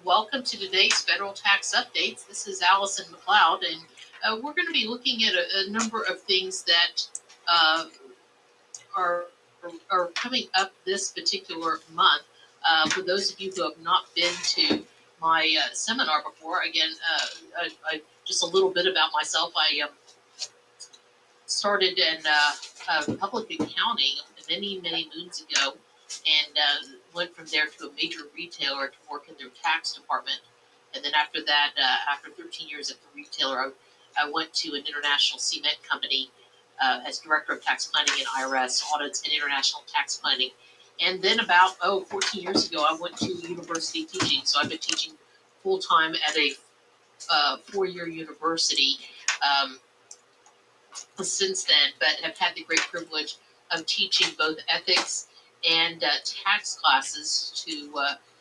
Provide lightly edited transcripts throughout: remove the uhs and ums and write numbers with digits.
Welcome to today's federal tax updates. This is Allison McLeod, and we're going to be looking at a number of things that uh, are, are coming up this particular month. For those of you who have not been to my seminar before, again, just a little bit about myself. I started in public accounting many moons ago, and went from there to a major retailer to work in their tax department. And then after that, after 13 years at the retailer, I went to an international cement company as director of tax planning and IRS audits and international tax planning. And then about 14 years ago, I went to university teaching. So I've been teaching full time at a 4-year university. Um, since then, but have had the great privilege of teaching both ethics and tax classes to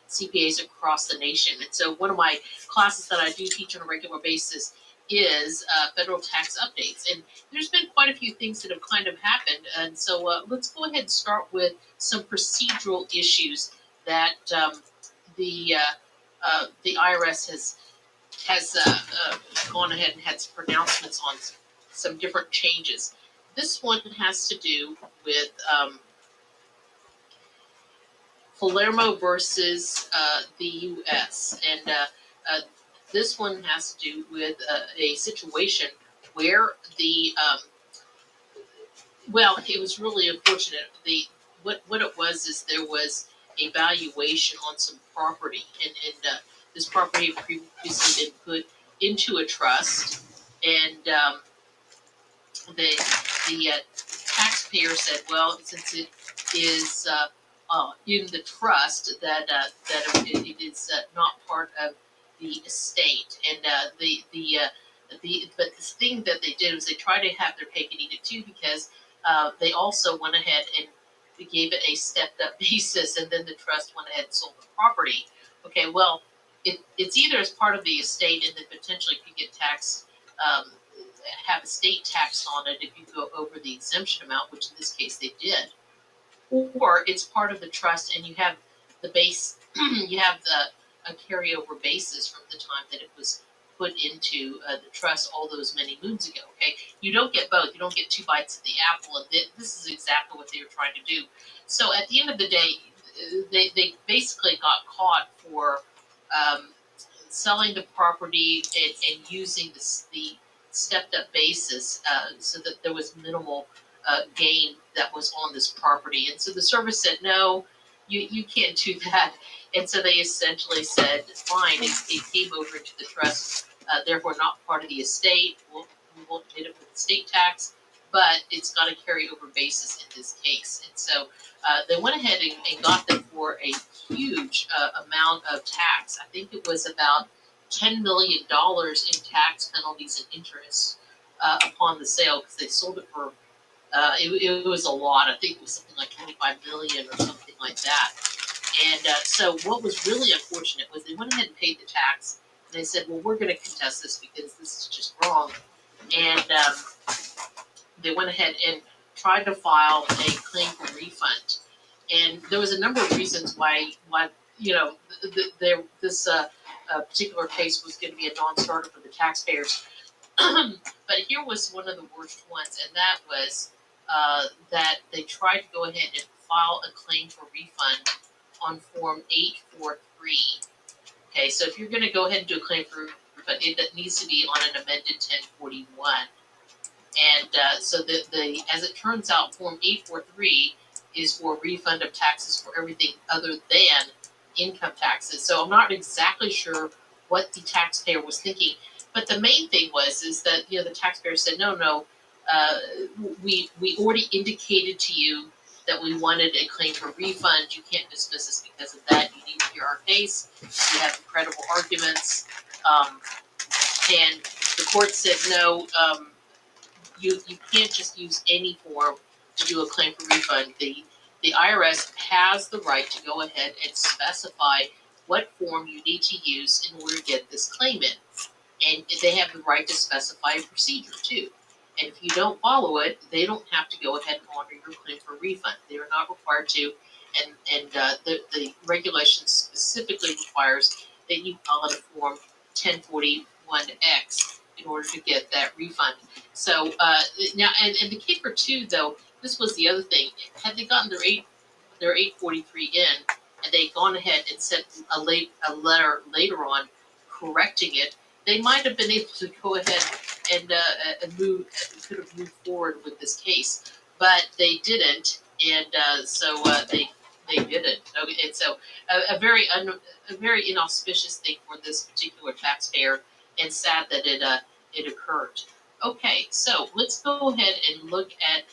CPAs across the nation. And so, one of my classes that I do teach on a regular basis is federal tax updates. And there's been quite a few things that have kind of happened. And so, let's go ahead and start with some procedural issues that the IRS has gone ahead and had some pronouncements on some different changes. This one has to do with Palermo versus the U.S. And this one has to do with a situation where it was really unfortunate. What it was is there was a valuation on some property, and this property had previously been put into a trust, and the taxpayer said, well, since it is in the trust, it is not part of the estate, and but this thing that they did was they tried to have their cake and eat it too, because they also went ahead and gave it a stepped up basis, and then the trust went ahead and sold the property. Okay, well, it's either as part of the estate and then potentially could get taxed. Have a state tax on it if you go over the exemption amount, which in this case they did, or it's part of the trust and you have the base, you have a carryover basis from the time that it was put into the trust all those many moons ago. Okay, you don't get both. You don't get two bites of the apple, and this is exactly what they were trying to do. So at the end of the day, they basically got caught for selling the property and using the stepped up basis so that there was minimal gain that was on this property. And so the service said, no, you can't do that. And so they essentially said, fine, it came over into the trust, therefore not part of the estate. We won't hit it with the state tax, but it's got a carryover basis in this case. And so they went ahead and got them for a huge amount of tax. I think it was about $10 million in tax penalties and interest upon the sale, because they sold it for, it was a lot. I think it was something like $25 million or something like that. And so what was really unfortunate was they went ahead and paid the tax, and they said, well, we're going to contest this because this is just wrong. And they went ahead and tried to file a claim for refund. And there was a number of reasons why this particular case was going to be a non-starter for the taxpayers. But here was one of the worst ones, and that was that they tried to go ahead and file a claim for refund on Form 843. Okay, so if you're going to go ahead and do a claim for refund, it needs to be on an amended 1041. And so as it turns out, Form 843 is for refund of taxes for everything other than income taxes. So I'm not exactly sure what the taxpayer was thinking, but the main thing is that the taxpayer said, no, we already indicated to you that we wanted a claim for refund. You can't dismiss us because of that. You need to hear our case. You have credible arguments, and the court said no. You can't just use any form to do a claim for refund. The IRS has the right to go ahead and specify what form you need to use in order to get this claim in. And they have the right to specify a procedure too. And if you don't follow it, they don't have to go ahead and honor your claim for refund. They are not required to. And the regulation specifically requires then you file a form 1041X in order to get that refund. So now, and the kicker too, though, this was the other thing. Had they gotten their 843 in, and they'd gone ahead and sent a letter later on correcting it, they might have been able to go ahead and could have moved forward with this case, but they didn't, and so they didn't. Okay, and so a very inauspicious thing for this particular taxpayer, and sad that it occurred. Okay, so let's go ahead and look at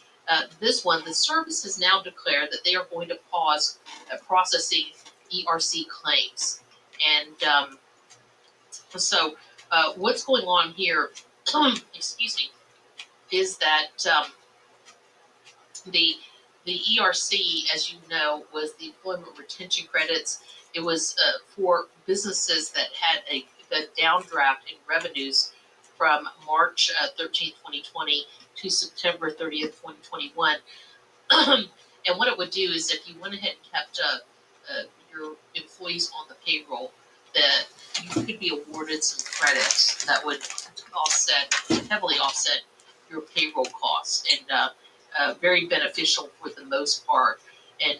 this one. The service has now declared that they are going to pause processing ERC claims, and so what's going on here? Excuse me, is that the ERC, as you know, was the employment retention credits. It was for businesses that had the downdraft in revenues from March 13th, 2020 to September 30th, 2021. And what it would do is if you went ahead and kept your employees on the payroll, that you could be awarded some credits that would heavily offset your payroll costs, and very beneficial for the most part. And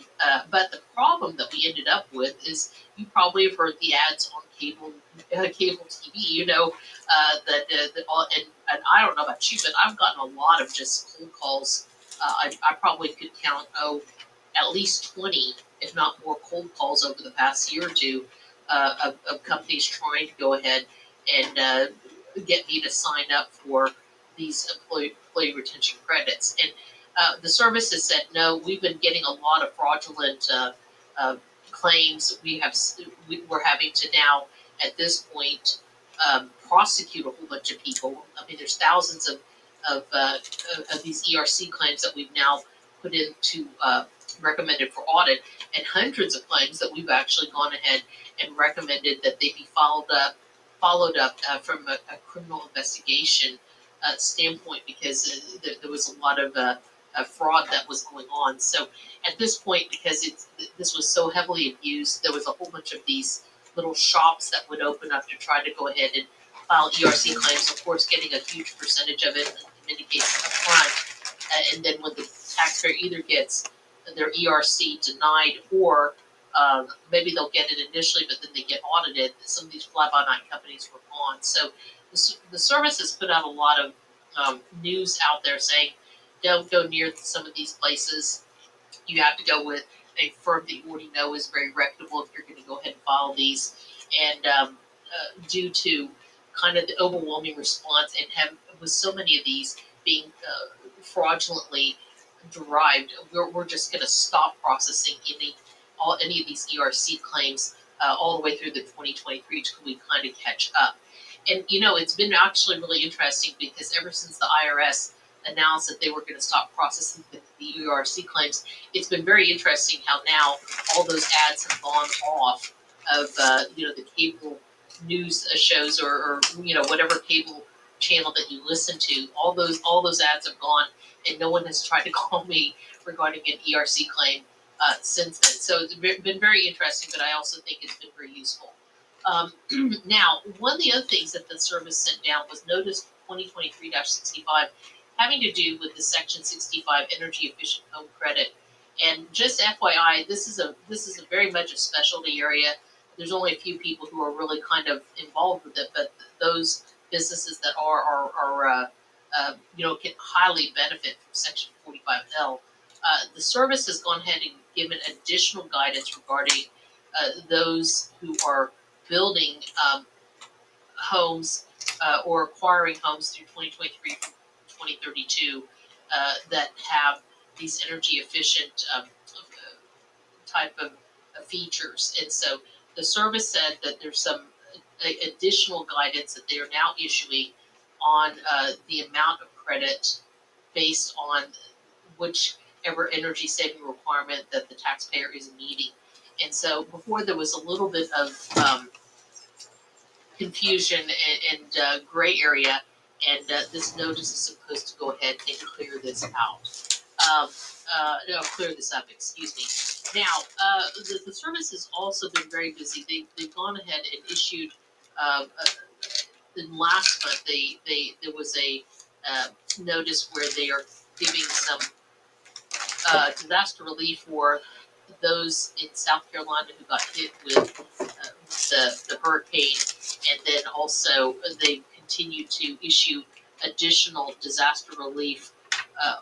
but the problem that we ended up with is, you probably have heard the ads on cable TV. You know that all, and I don't know about you, but I've gotten a lot of just cold calls. I probably could count at least 20, if not more, cold calls over the past year or two of companies trying to go ahead and get me to sign up for these employee retention credits. And the service has said, no, we've been getting a lot of fraudulent claims. We're having to now, at this point, prosecute a whole bunch of people. I mean, there's thousands of these ERC claims that we've now put into recommended for audit, and hundreds of claims that we've actually gone ahead and recommended that they be followed up from a criminal investigation standpoint, because there was a lot of fraud that was going on. So at this point, because this was so heavily abused, there was a whole bunch of these little shops that would open up to try to go ahead and file ERC claims, of course getting a huge percentage of it, in many cases up front. And then when the taxpayer either gets their ERC denied, or maybe they'll get it initially, but then they get audited. Some of these fly-by-night companies were gone. So the service has put out a lot of news out there saying, don't go near some of these places. You have to go with a firm that you already know is very reputable if you're going to go ahead and file these. And due to kind of the overwhelming response, and with so many of these being fraudulently derived, we're just going to stop processing any of these ERC claims all the way through the 2023 till we kind of catch up. And it's been actually really interesting, because ever since the IRS announced that they were going to stop processing the ERC claims, it's been very interesting how now all those ads have gone off of the cable news shows, or whatever cable channel that you listen to. All those ads have gone, and no one has tried to call me regarding an ERC claim since then. So it's been very interesting, but I also think it's been very useful. Now, one of the other things that the service sent down was Notice 2023-65, having to do with the Section 65 Energy Efficient Home Credit. And just FYI, this is a very much a specialty area. There's only a few people who are really kind of involved with it, but those businesses that can highly benefit from Section 45L. The service has gone ahead and given additional guidance regarding those who are building homes or acquiring homes through 2023 to 2032 that have these energy efficient type of features. And so the service said that there's some additional guidance that they are now issuing on the amount of credit based on whichever energy saving requirement that the taxpayer is meeting. And so before, there was a little bit of confusion and gray area, and this notice is supposed to go ahead and clear this out. Clear this up, excuse me. Now, the service has also been very busy. They've gone ahead and issued, in last month, there was a uh, notice where they are giving some disaster relief for those in South Carolina who got hit with the hurricane, and then also they continue to issue additional disaster relief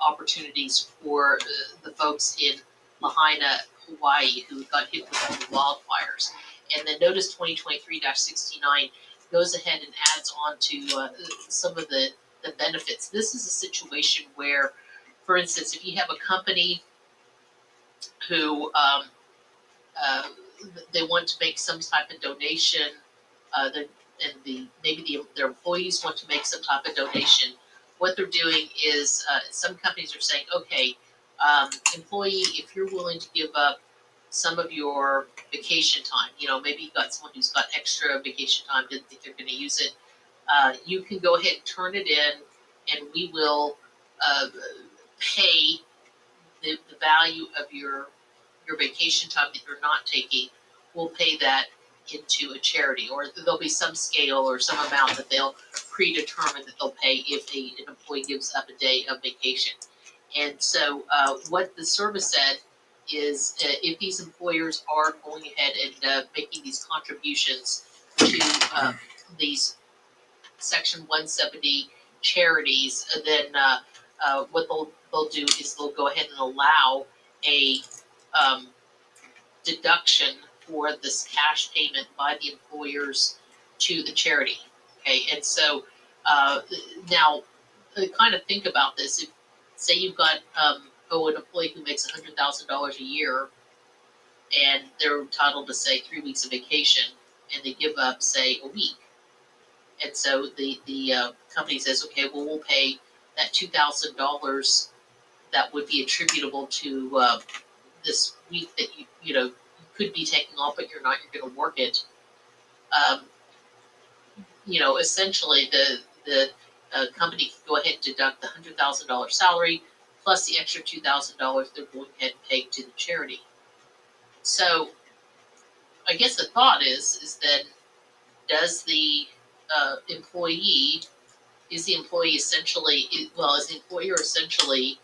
opportunities for the folks in Lahaina, Hawaii, who got hit with all the wildfires. And then Notice 2023-69 goes ahead and adds on to some of the benefits. This is a situation where, for instance, if you have a company who uh, they want to make some type of donation, their employees want to make some type of donation. What they're doing is some companies are saying, okay, employee, if you're willing to give up some of your vacation time, maybe you've got someone who's got extra vacation time, didn't think they're going to use it, you can go ahead and turn it in, and we will uh, pay the value of your vacation time that you're not taking, we'll pay that into a charity, or there'll be some scale or some amount that they'll predetermine that they'll pay if an employee gives up a day of vacation. And so, what the service said is, if these employers are going ahead and making these contributions to these Section 170 charities, then what they'll do is they'll go ahead and allow a um, deduction for this cash payment by the employers to the charity. Okay, and so uh, now kind of think about this. If say you've got an employee who makes $100,000 a year, and they're entitled to say 3 weeks of vacation, and they give up say a week, and so the company says, okay, well, we'll pay that $2,000 that would be attributable to this week that you could be taking off, but you're not. You're going to work it. Um, Essentially the company can go ahead and deduct the $100,000 salary plus the extra $2,000 they're going ahead and pay to the charity. So I guess the thought is that does the employee is the employee essentially is the employer essentially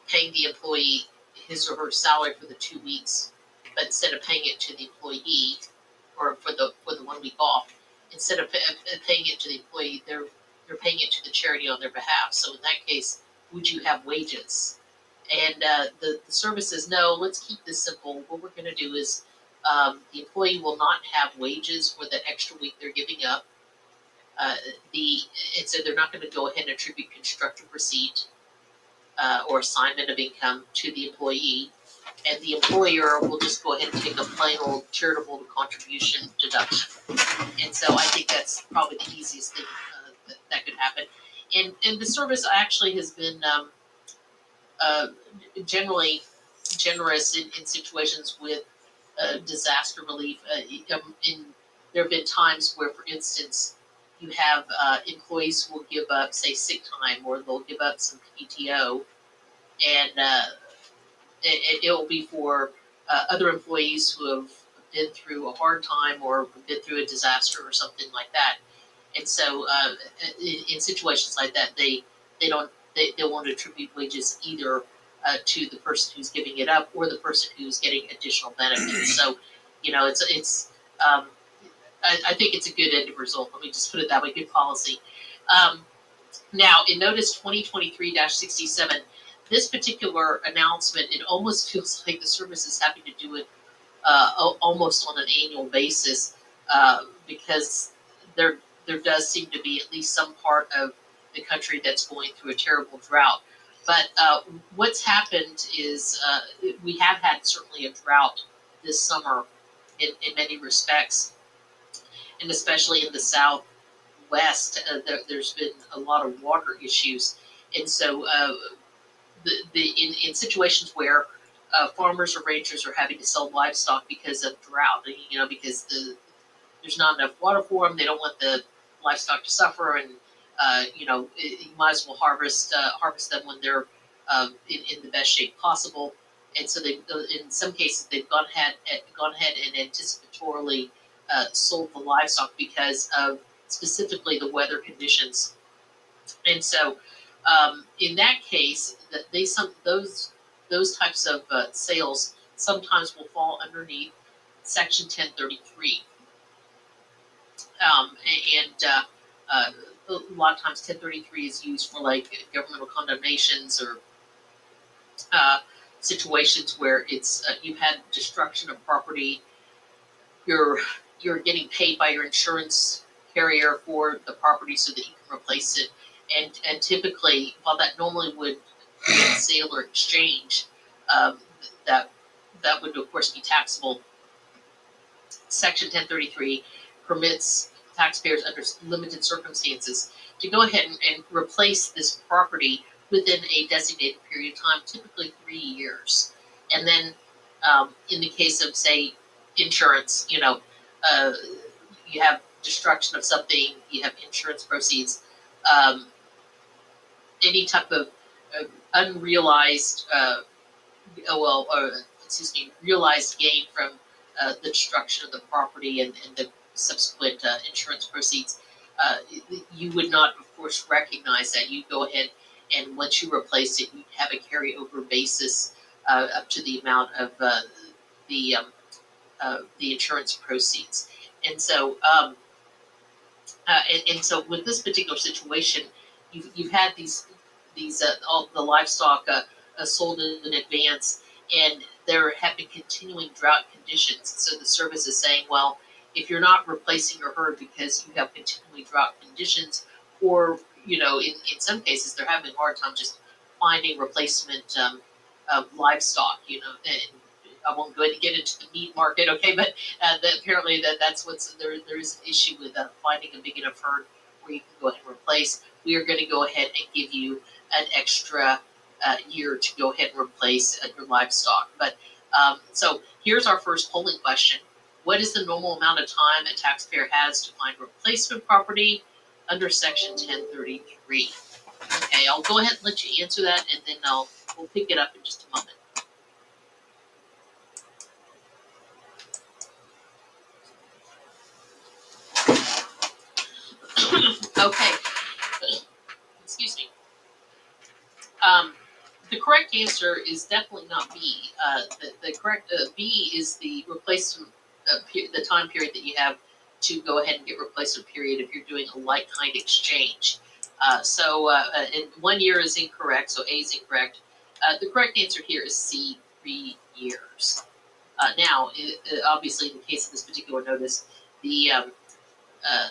paying the employee his or her salary for the 2 weeks, but instead of paying it to the employee or for the 1 week off, instead of paying it to the employee, they're paying it to the charity on their behalf. So in that case, would you have wages? And the service says, no, let's keep this simple. What we're going to do is the employee will not have wages for that extra week they're giving up. Uh, the it said they're not going to go ahead and attribute constructive receipt or assignment of income to the employee, and the employer will just go ahead and take a plain old charitable contribution deduction. And so I think that's probably the easiest thing that could happen. And the service actually has been uh, generally generous in situations with disaster relief. There have been times where, for instance, you have employees who will give up, say, sick time, or they'll give up some PTO, and it will be for other employees who have been through a hard time or been through a disaster or something like that. And so, in situations like that, they won't attribute wages either to the person who's giving it up or the person who's getting additional benefits. So, it's I think it's a good end result. Let me just put it that way. Good policy. Um, Now, in Notice 2023-67, this particular announcement, it almost feels like the service is having to do it almost on an annual basis because there does seem to be at least some part of the country that's going through a terrible drought. But what's happened is we have had certainly a drought this summer in many respects, and especially in the Southwest, there's been a lot of water issues, and so in situations where farmers or ranchers are having to sell livestock because of drought, because there's not enough water for them. They don't want the livestock to suffer, and you might as well harvest them when they're in the best shape possible. and so they, in some cases, they've gone ahead and anticipatorily sold the livestock because of specifically the weather conditions. And so, in that case, that those types of sales sometimes will fall underneath Section 1033, and a lot of times 1033 is used for like governmental condemnations or uh, situations where it's you've had destruction of property. You're getting paid by your insurance carrier for the property so that you can replace it. And typically, while that normally would be a sale or exchange, um, that that would of course be taxable. Section 1033 permits taxpayers under limited circumstances to go ahead and replace this property within a designated period of time, typically 3 years. And then, in the case of, say, insurance, uh, you have destruction of something, you have insurance proceeds, um, any type of unrealized, realized gain from the destruction of the property and the subsequent insurance proceeds, uh, you would not, of course, recognize that. You go ahead and once you replace it, you have a carryover basis up to the amount of the the insurance proceeds. And so, and so with this particular situation, you've had these all the livestock sold in advance, and there have been continuing drought conditions. So the service is saying, well, if you're not replacing your herd because you have continuing drought conditions, or in some cases they're having a hard time just finding replacement livestock. And I won't go ahead and get into the meat market, okay? But apparently that's what's there. There is an issue with finding a big enough herd where you can go ahead and replace. We are going to go ahead and give you an extra year to go ahead and replace your livestock. But so here's our first polling question: what is the normal amount of time a taxpayer has to find replacement property under Section 1033? Okay, I'll go ahead and let you answer that, and then we'll pick it up in just a moment. Okay, excuse me. The correct answer is definitely not B. The correct B is the replacement, the time period that you have to go ahead and get replacement period if you're doing a like kind exchange. And 1 year is incorrect, so A is incorrect. The correct answer here is C, 3 years. Now, obviously, in the case of this particular notice, the uh,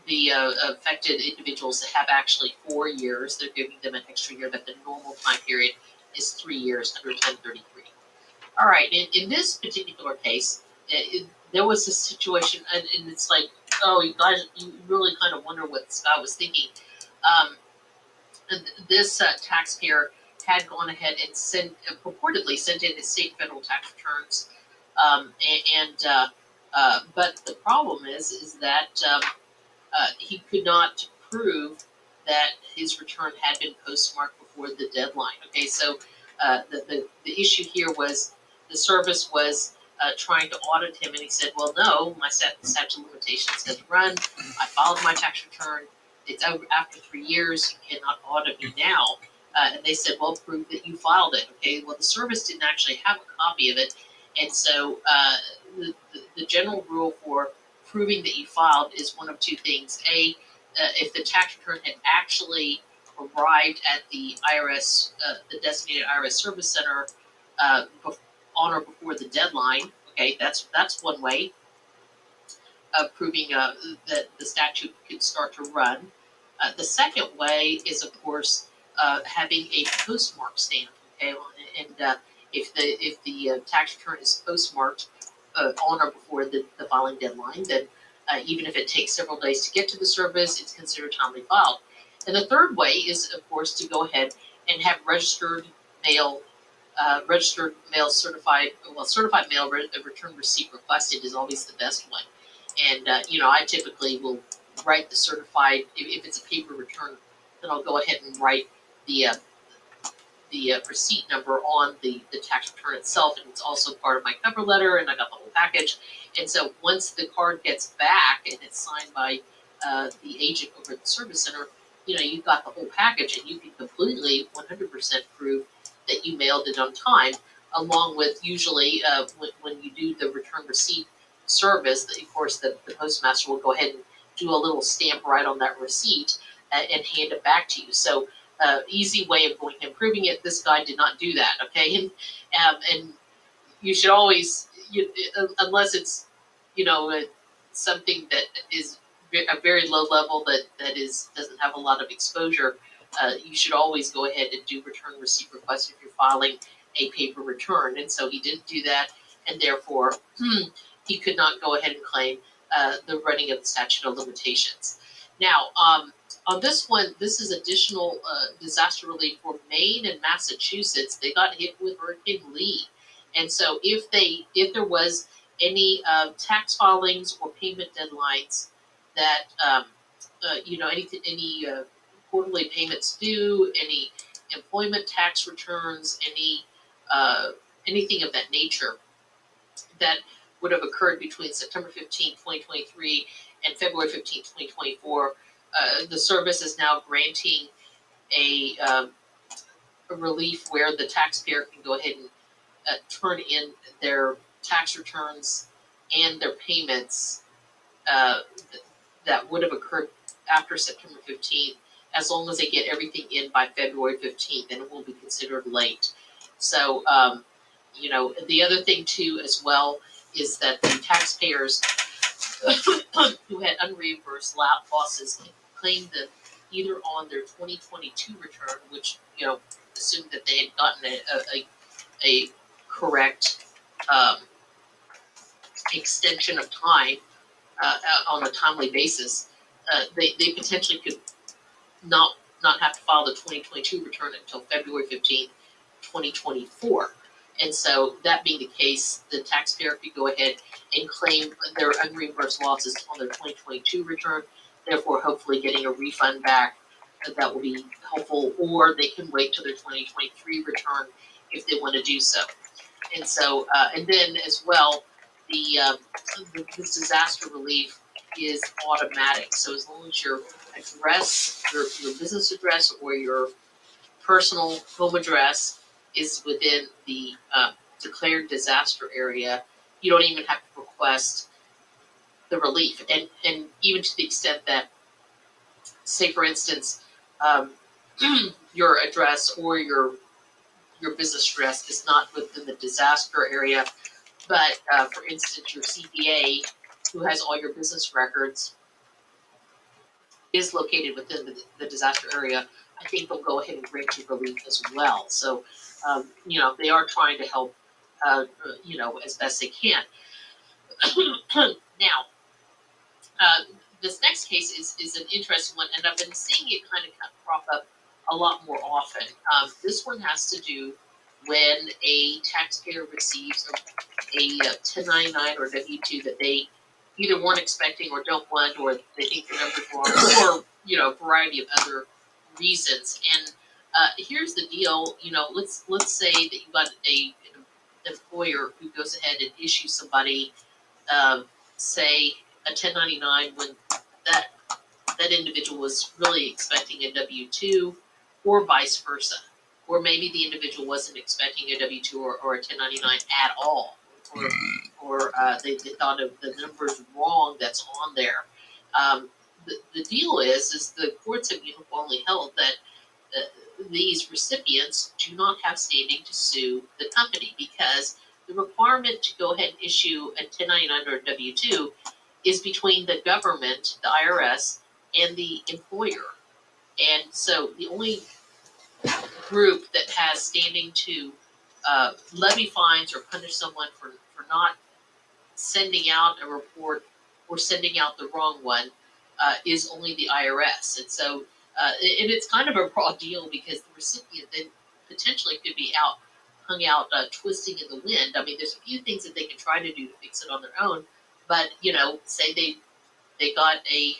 the affected individuals have actually 4 years. They're giving them an extra year, but the normal time period is 3 years under 1033. All right, in this particular case, there was a situation, and it's like, oh, you guys, you really kind of wonder what this guy was thinking. Um, this taxpayer had gone ahead and purportedly sent in his state and federal tax returns, but the problem is that he could not prove that his return had been postmarked before the deadline. Okay, so the issue here was the service was trying to audit him, and he said, well, no, my statute of limitations has run. I filed my tax return. It's over after 3 years. You cannot audit me now. And they said, well, prove that you filed it. Okay, well, the service didn't actually have a copy of it. And so the general rule for proving that you filed is one of two things. A, if the tax return had actually arrived at the IRS, the designated IRS service center on or before the deadline. Okay, that's one way of proving that the statute could start to run. The second way is, of course, having a postmark stamp. Okay, and if the tax return is postmarked on or before the filing deadline, then even if it takes several days to get to the service, it's considered timely filed. And the third way is, of course, to go ahead and have registered mail certified mail return receipt requested is always the best one. And I typically will write the certified, if it's a paper return, then I'll go ahead and write the receipt number on the tax return itself, and it's also part of my cover letter, and I got the whole package. And so once the card gets back and it's signed by the agent over at the service center, you've got the whole package, and you can completely 100% prove that you mailed it on time, along with usually when you do the return receipt service, of course, the postmaster will go ahead and do a little stamp right on that receipt and hand it back to you. So easy way of going and proving it. This guy did not do that, okay? And you should always, unless it's, something that is a very low level that doesn't have a lot of exposure, you should always go ahead and do return receipt request if you're filing a paper return. And so he didn't do that, and therefore he could not go ahead and claim the running of the statute of limitations. Now, on this one, this is additional disaster relief for Maine and Massachusetts. They got hit with Hurricane Lee, and so if there was any tax filings or payment deadlines that any quarterly payments due, any employment tax returns, anything of that nature that would have occurred between September 15, 2023 and February 15, 2024, the service is now granting a relief where the taxpayer can go ahead and turn in their tax returns and their payments that would have occurred after September 15th, as long as they get everything in by February 15th, and it will be considered late. So, the other thing too as well is that the taxpayers who had unreimbursed losses can claim them either on their 2022 return, which, assumed that they had gotten a correct extension of time on a timely basis. They potentially could not have to file the 2022 return until February 15th, 2024. And so that being the case, the taxpayer could go ahead and claim their unreimbursed losses on their 2022 return, therefore hopefully getting a refund back. That will be helpful, or they can wait till their 2023 return if they want to do so. And so, and then as well, this disaster relief is automatic. So as long as your address, your business address, or your personal home address is within the declared disaster area, you don't even have to request the relief. And even to the extent that, say for instance, your address or your business address is not within the disaster area, but for instance, your CPA, who has all your business records, is located within the disaster area, I think they'll go ahead and grant you relief as well. So, they are trying to help, as best they can. Now, this next case is an interesting one, and I've been seeing it kind of crop up a lot more often. This one has to do when a taxpayer receives a 1099 or W-2 that they either weren't expecting or don't want, or they think the number's wrong, or a variety of other reasons. And here's the deal. Let's say that you got an employer who goes ahead and issues somebody, say, a 1099 when that individual was really expecting a W-2, or vice versa. Or maybe the individual wasn't expecting a W-2 or a 1099 at all, or they thought of the numbers wrong that's on there. The deal is the courts have uniformly held that these recipients do not have standing to sue the company, because the requirement to go ahead and issue a 1099 or a W-2 is between the government, the IRS, and the employer. And so the only group that has standing to levy fines or punish someone for not sending out a report or sending out the wrong one is only the IRS. And so, and it's kind of a raw deal, because the recipient then potentially could be hung out twisting in the wind. I mean, there's a few things that they can try to do to fix it on their own, but say they got a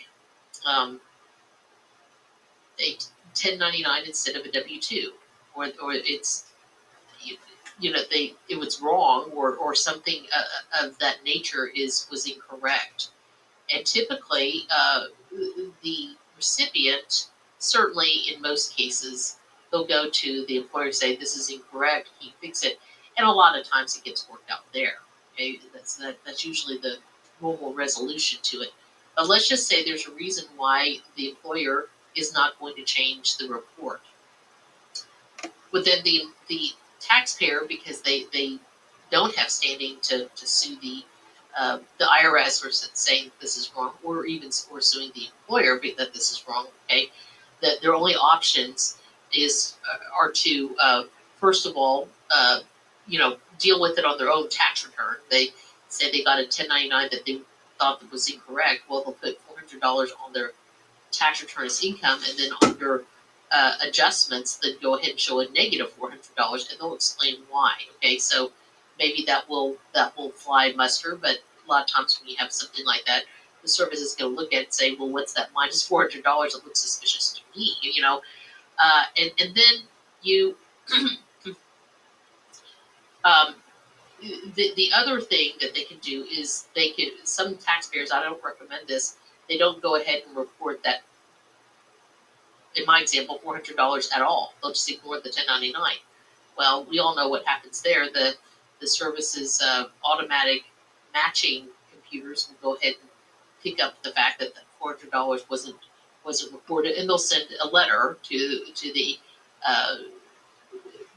1099 instead of a W-2. or it's it was wrong, or something of that nature was incorrect. And typically, the recipient, certainly in most cases, they'll go to the employer and say, "This is incorrect. Can you fix it?" And a lot of times it gets worked out there. Okay, that's usually the normal resolution to it. But let's just say there's a reason why the employer is not going to change the report. But then the taxpayer, because they don't have standing to sue the IRS for saying this is wrong, or even for suing the employer that this is wrong. Okay, that their only options are to first of all, deal with it on their own tax return. They say they got a 1099 that they thought that was incorrect. Well, they'll put $400 on their tax return as income, and then under adjustments, then go ahead and show a negative $400, and they'll explain why. Okay, so maybe that will fly muster, but a lot of times when you have something like that, the service is going to look at it and say, well, what's that minus $400? It looks suspicious to me, and then you. um, the other thing that they can do is some taxpayers, I don't recommend this, they don't go ahead and report that, in my example, $400 at all. They'll just ignore the 1099. Well, we all know what happens there. The service's automatic matching computers will go ahead and pick up the fact that the $400 wasn't reported, and they'll send a letter uh,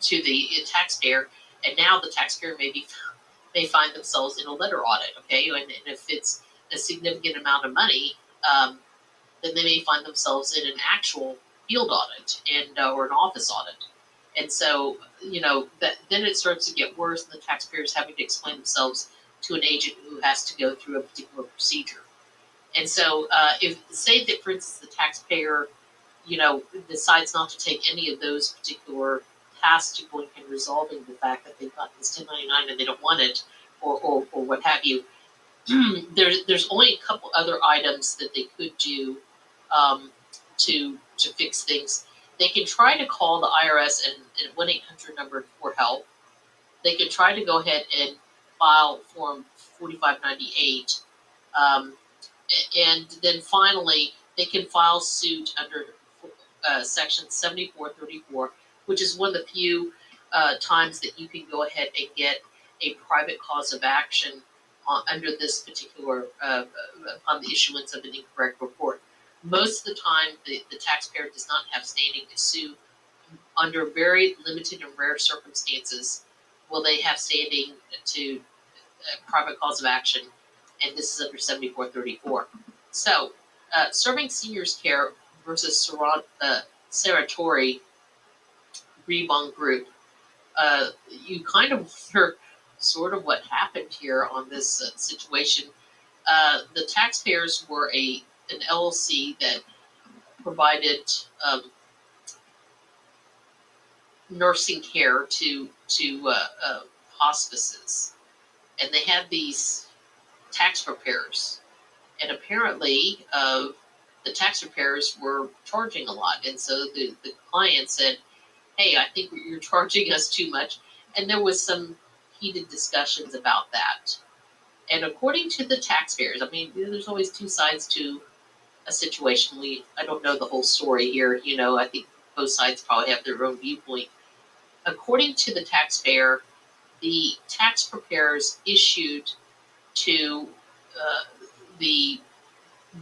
to the taxpayer, and now the taxpayer may find themselves in a letter audit. Okay, and if it's a significant amount of money, then they may find themselves in an actual field audit or an office audit. And so, that then it starts to get worse, and the taxpayers having to explain themselves to an agent who has to go through a particular procedure. And so, if say that, for instance, the taxpayer, decides not to take any of those particular tasks to going and resolving the fact that they've gotten this 1099 and they don't want it, or what have you, there's only a couple other items that they could do to fix things. They can try to call the IRS and 1-800 number for help. They can try to go ahead and file Form 4598, and then finally they can file suit under Section 7434, which is one of the few times that you can go ahead and get a private cause of action under this particular upon the issuance of an incorrect report. Most of the time, the taxpayer does not have standing to sue. Under very limited and rare circumstances will they have standing to private cause of action, and this is under 7434. So, serving seniors care versus Saratori Rebond Group. You kind of wonder sort of what happened here on this situation. The taxpayers were an LLC that provided nursing care to hospices, and they had these tax preparers, and apparently the tax preparers were charging a lot, and so the client said, "Hey, I think you're charging us too much," and there was some heated discussions about that. And according to the taxpayers, I mean, there's always two sides to a situation. I don't know the whole story here. I think both sides probably have their own viewpoint. According to the taxpayer, the tax preparers issued to the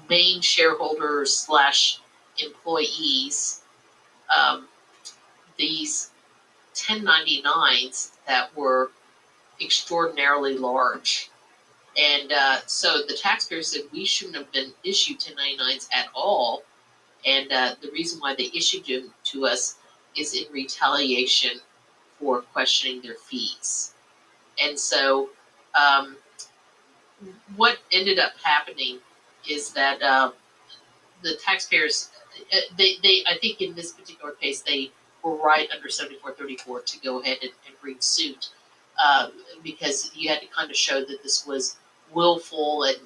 main shareholders / employees these 1099s that were extraordinarily large. And so the taxpayers said we shouldn't have been issued 1099s at all. And the reason why they issued them to us is in retaliation for questioning their fees. And so what ended up happening is that the taxpayers, I think in this particular case, they were right under 7434 to go ahead and bring suit, because you had to kind of show that this was willful, and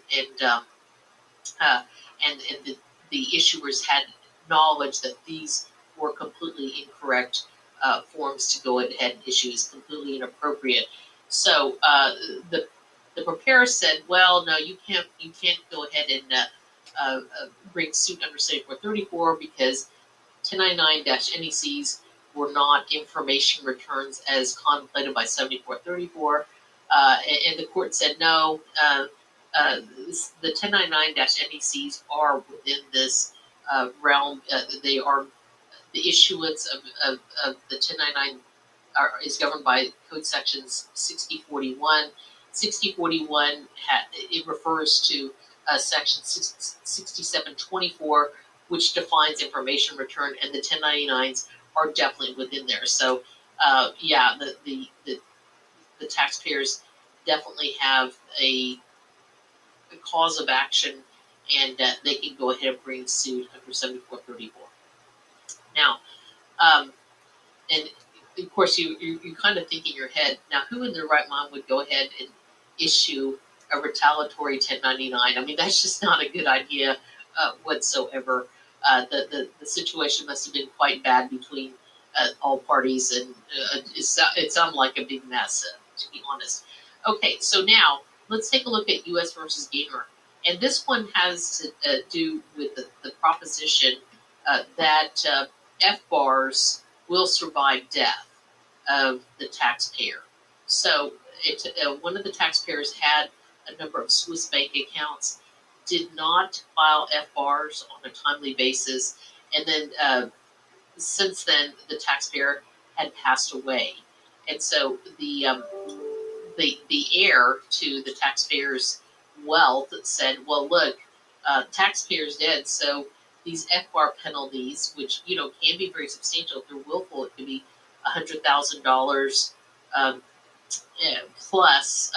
the issuers had knowledge that these were completely incorrect forms to go ahead and issue is completely inappropriate. So the preparer said, well, no, you can't go ahead and bring suit under 7434 because 1099-NECs were not information returns as contemplated by 7434. And the court said no, the 1099-NECs are within this realm. They are the issuance of the 1099 is governed by code sections 6041. 6041 it refers to section 6724, which defines information return, and the 1099s are definitely within there. So yeah, the taxpayers definitely have a cause of action, and they can go ahead and bring suit under 7434. Now, and of course, you kind of think in your head, now who in their right mind would go ahead and issue a retaliatory 1099? I mean, that's just not a good idea whatsoever. The situation must have been quite bad between all parties, and it sounded like a big mess, to be honest. Okay, so now let's take a look at U.S. versus Gamer. And this one has to do with the proposition that FBARs will survive death of the taxpayer. So one of the taxpayers had a number of Swiss bank accounts, did not file FBARs on a timely basis, and then since then the taxpayer had passed away, and so the heir to the taxpayer's wealth said, well, look, taxpayer's dead, so these FBAR penalties, which can be very substantial if they're willful, it could be $100,000 plus,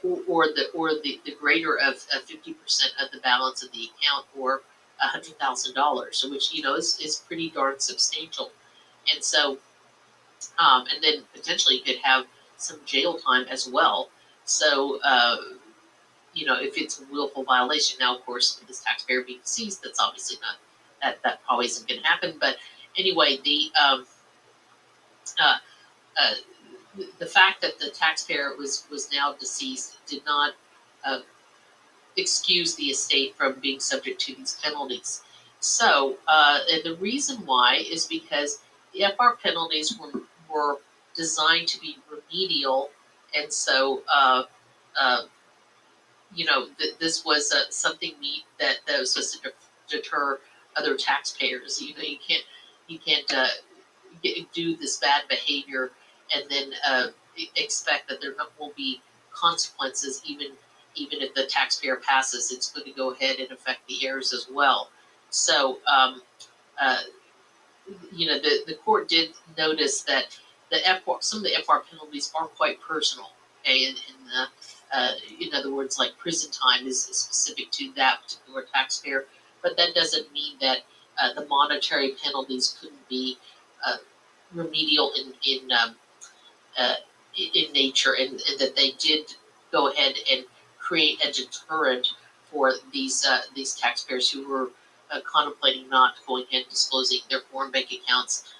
or the greater of 50% of the balance of the account, or $100,000, so which is pretty darn substantial, and so and then potentially you could have some jail time as well. So if it's a willful violation, now of course with this taxpayer being deceased, that's obviously not that probably isn't going to happen. But anyway, the fact that the taxpayer was now deceased did not excuse the estate from being subject to these penalties. So and the reason why is because the FR penalties were designed to be remedial, and so this was something neat that was supposed to deter other taxpayers. You can't do this bad behavior and then expect that there will be consequences, even if the taxpayer passes. It's going to go ahead and affect the heirs as well. So the court did notice that some of the FR penalties are quite personal. Okay, and in other words, like prison time is specific to that particular taxpayer, but that doesn't mean that the monetary penalties couldn't be remedial in nature, and that they did go ahead and create a deterrent for these taxpayers who were contemplating not going ahead and disclosing their foreign bank accounts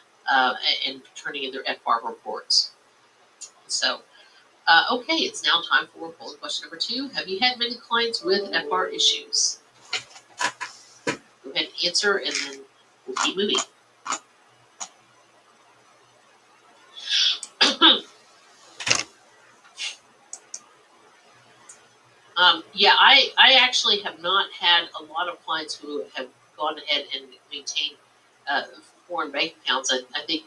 and turning in their FBAR reports. So, okay, it's now time for polling question number 2. Have you had many clients with FBAR issues? Go ahead and answer, and then we'll keep moving. Yeah, I actually have not had a lot of clients who have gone ahead and maintained foreign bank accounts. I think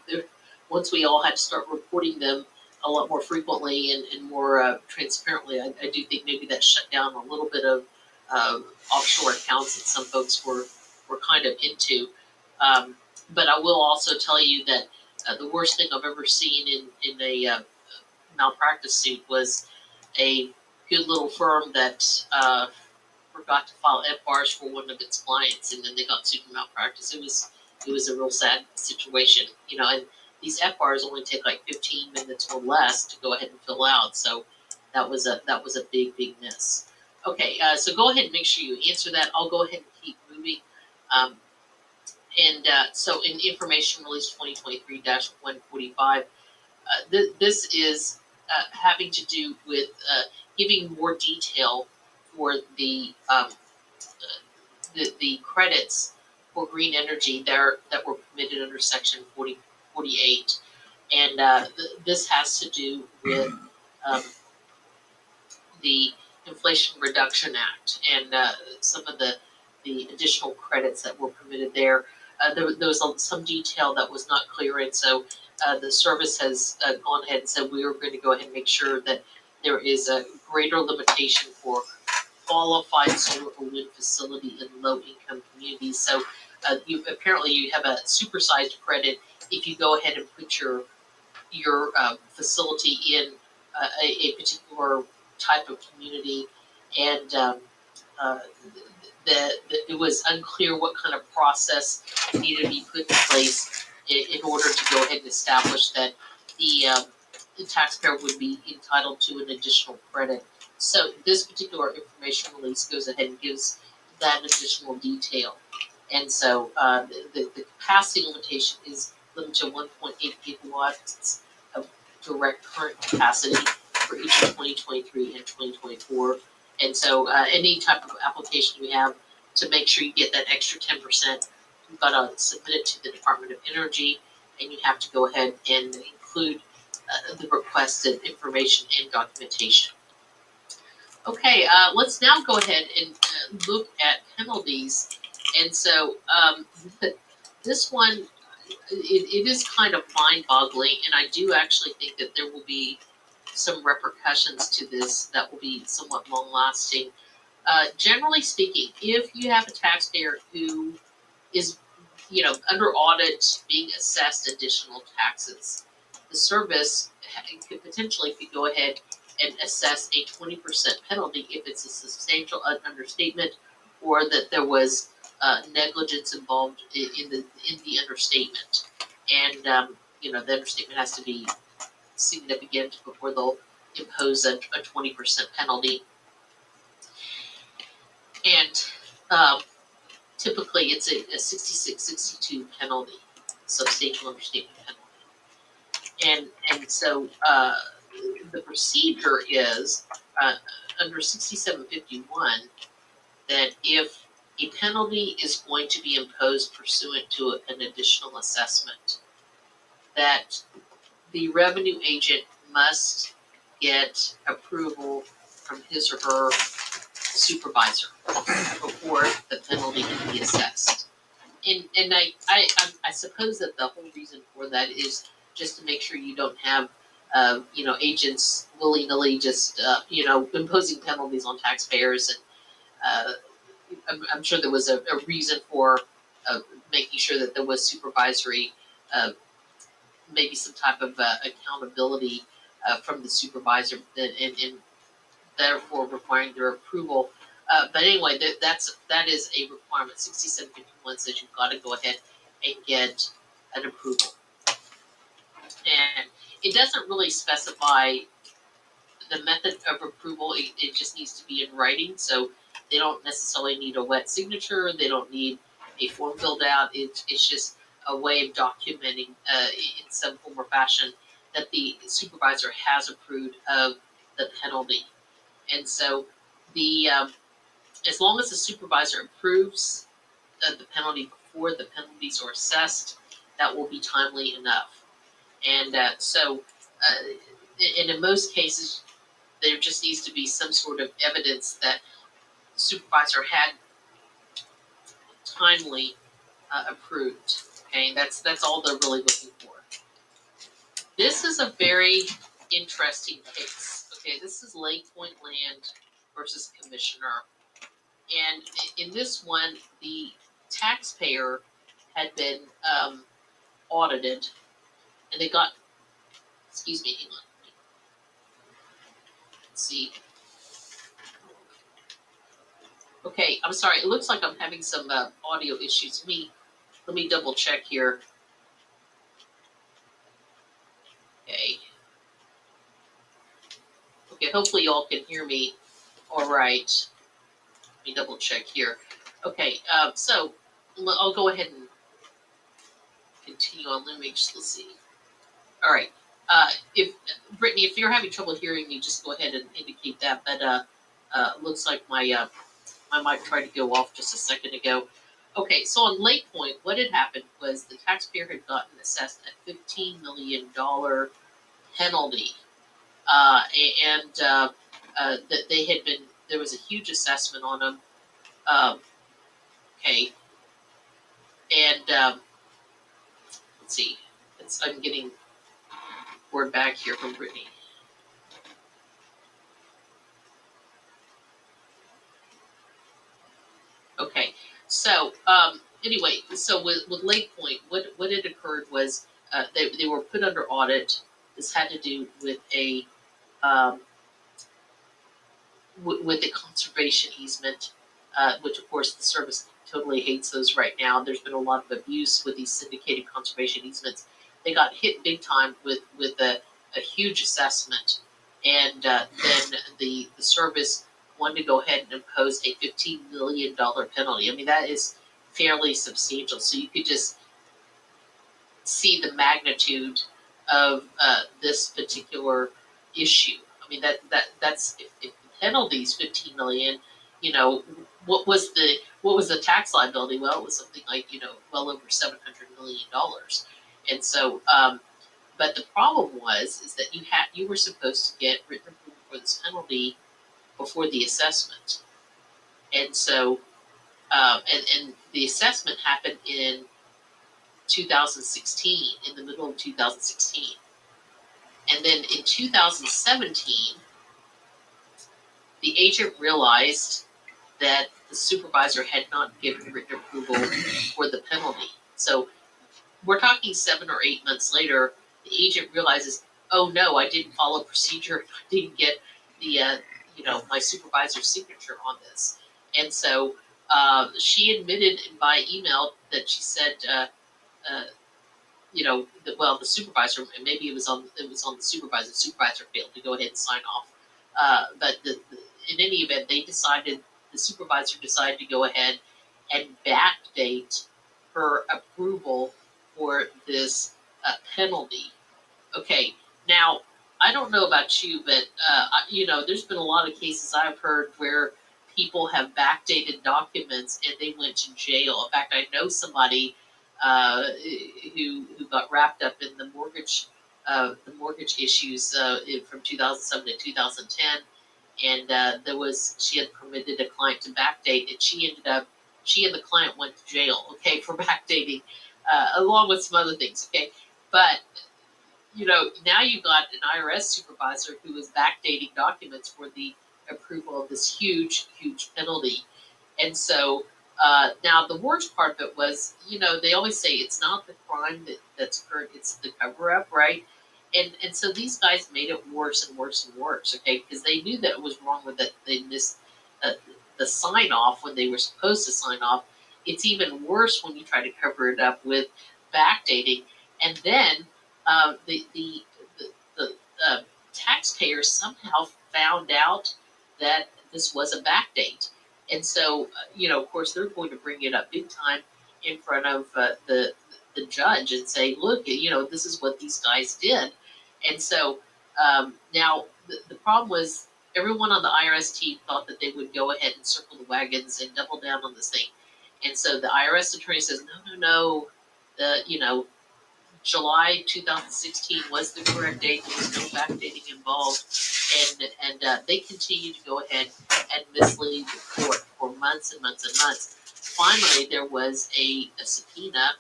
once we all had to start reporting them a lot more frequently and more transparently, I do think maybe that shut down a little bit of offshore accounts that some folks were kind of into. But I will also tell you that the worst thing I've ever seen in a malpractice suit was a good little firm that forgot to file FBARs for one of its clients, and then they got sued for malpractice. It was a real sad situation, and these FBARs only take like 15 minutes or less to go ahead and fill out. So that was a big miss. Okay, so go ahead and make sure you answer that. I'll go ahead and keep moving. And so in information release 2023-145, this is having to do with giving more detail for the credits for green energy that were permitted under Section 48. And this has to do with um, the Inflation Reduction Act and some of the additional credits that were permitted there. There was some detail that was not clear, and so the service has gone ahead and said we are going to go ahead and make sure that there is a greater limitation for qualified solar or wind facility in low-income communities. So you have a supersized credit if you go ahead and put your facility in a particular type of community, and uh, it was unclear what kind of process needed to be put in place in order to go ahead and establish that the taxpayer would be entitled to an additional credit. So this particular information release goes ahead and gives that additional detail. And so the capacity limitation is limited to 1.8 gigawatts of direct current capacity for each of 2023 and 2024. And so any type of application you have to make sure you get that extra 10%, you've got to submit it to the Department of Energy, and you have to go ahead and include the requested information and documentation. Okay, let's now go ahead and look at penalties. And so this one, it is kind of mind-boggling, and I do actually think that there will be some repercussions to this that will be somewhat long-lasting. Generally speaking, if you have a taxpayer who is, under audit, being assessed additional taxes, the service could go ahead and assess a 20% penalty if it's a substantial understatement, or that there was negligence involved in the understatement, and the understatement has to be significant before they'll impose a 20% penalty. And typically it's a 66-62 penalty, substantial understatement penalty. And so the procedure is under 6751 that if a penalty is going to be imposed pursuant to an additional assessment, that the revenue agent must get approval from his or her supervisor before the penalty can be assessed. And I suppose that the whole reason for that is just to make sure you don't have agents willy-nilly just imposing penalties on taxpayers, and I'm sure there was a reason for making sure that there was supervisory, maybe some type of accountability from the supervisor, and therefore requiring their approval. But anyway, that is a requirement. 6751 says you've got to go ahead and get an approval, and it doesn't really specify the method of approval. It just needs to be in writing, so they don't necessarily need a wet signature. They don't need a form filled out. It's just a way of documenting in some form or fashion that the supervisor has approved of the penalty. And so the as long as the supervisor approves the penalty before the penalties are assessed, that will be timely enough. And and in most cases, there just needs to be some sort of evidence that the supervisor had timely approved. Okay, that's all they're really looking for. This is a very interesting case. Okay, this is Lake Point Land versus Commissioner. And in this one, the taxpayer had been audited, and they got, excuse me, hang on. Let's see. Okay, I'm sorry. It looks like I'm having some audio issues. Let me double check here. Okay. Okay, hopefully y'all can hear me all right. Let me double check here. Okay, so I'll go ahead and continue on. Let me let's see. All right. If Brittany, if you're having trouble hearing me, just go ahead and indicate that. But looks like my mic tried to go off just a second ago. Okay, so on Lake Point, what had happened was the taxpayer had gotten assessed a $15 million penalty, and that they had been there was a huge assessment on them. Um, okay, and let's see, I'm getting word back here from Brittany. Okay, so anyway, so with Lake Point, what had occurred was they were put under audit. This had to do with a um, with the conservation easement, which of course the service totally hates those right now. There's been a lot of abuse with these syndicated conservation easements. They got hit big time with a huge assessment, and then the service wanted to go ahead and impose a $15 million penalty. I mean, that is fairly substantial. So you could just see the magnitude of this particular issue. I mean, that's if the penalty is 15 million. You know, what was the tax liability? Well, it was something like well over $700 million, and so. But the problem is that you were supposed to get written approval for this penalty before the assessment, and so and the assessment happened in 2016, in the middle of 2016. And then in 2017, the agent realized that the supervisor had not given written approval for the penalty. So we're talking 7 or 8 months later, the agent realizes, oh no, I didn't follow procedure. I didn't get the, my supervisor's signature on this. And so she admitted by email that she said, the supervisor, and maybe it was on the supervisor. The supervisor failed to go ahead and sign off. But in any event, the supervisor decided to go ahead and backdate her approval for this penalty. Okay, now I don't know about you, but there's been a lot of cases I've heard where people have backdated documents and they went to jail. In fact, I know somebody who got wrapped up in the mortgage issues from 2007 to 2010, and she had permitted a client to backdate, and she and the client went to jail, okay, for backdating, along with some other things, okay, but now you've got an IRS supervisor who is backdating documents for the approval of this huge, huge penalty. And so now the worst part of it was, they always say it's not the crime that's occurred, it's the cover up, right? And so these guys made it worse and worse and worse, okay? Because they knew that it was wrong with it. They missed the sign off when they were supposed to sign off. It's even worse when you try to cover it up with backdating. And then the taxpayers somehow found out that this was a backdate. And so, of course, they're going to bring it up big time in front of the judge and say, look, this is what these guys did. And so now the problem was everyone on the IRS team thought that they would go ahead and circle the wagons and double down on this thing. And so the IRS attorney says, no, July 2016 was the correct date. There was no backdating involved, and they continued to go ahead and mislead the court for months and months and months. Finally, there was a subpoena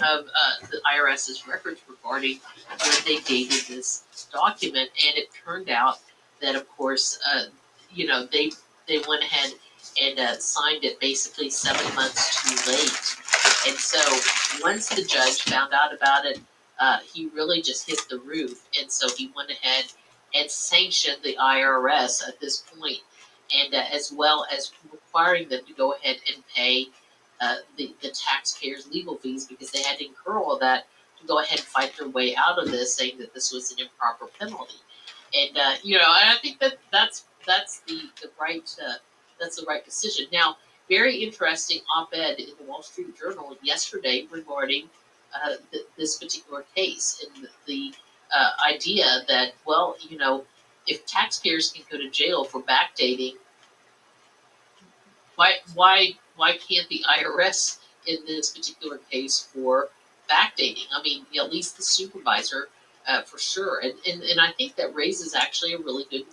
of the IRS's records regarding when they dated this document, and it turned out that, of course, they went ahead and signed it basically 7 months too late. And so once the judge found out about it, he really just hit the roof. And so he went ahead and sanctioned the IRS at this point, and as well as requiring them to go ahead and pay the taxpayers' legal fees, because they had to incur all that to go ahead and fight their way out of this, saying that this was an improper penalty. And I think that's the right decision. Now, very interesting op-ed in the Wall Street Journal yesterday regarding this particular case, and the idea that, well, if taxpayers can go to jail for backdating, why can't the IRS in this particular case for backdating? I mean, at least the supervisor, for sure. And I think that raises actually a really good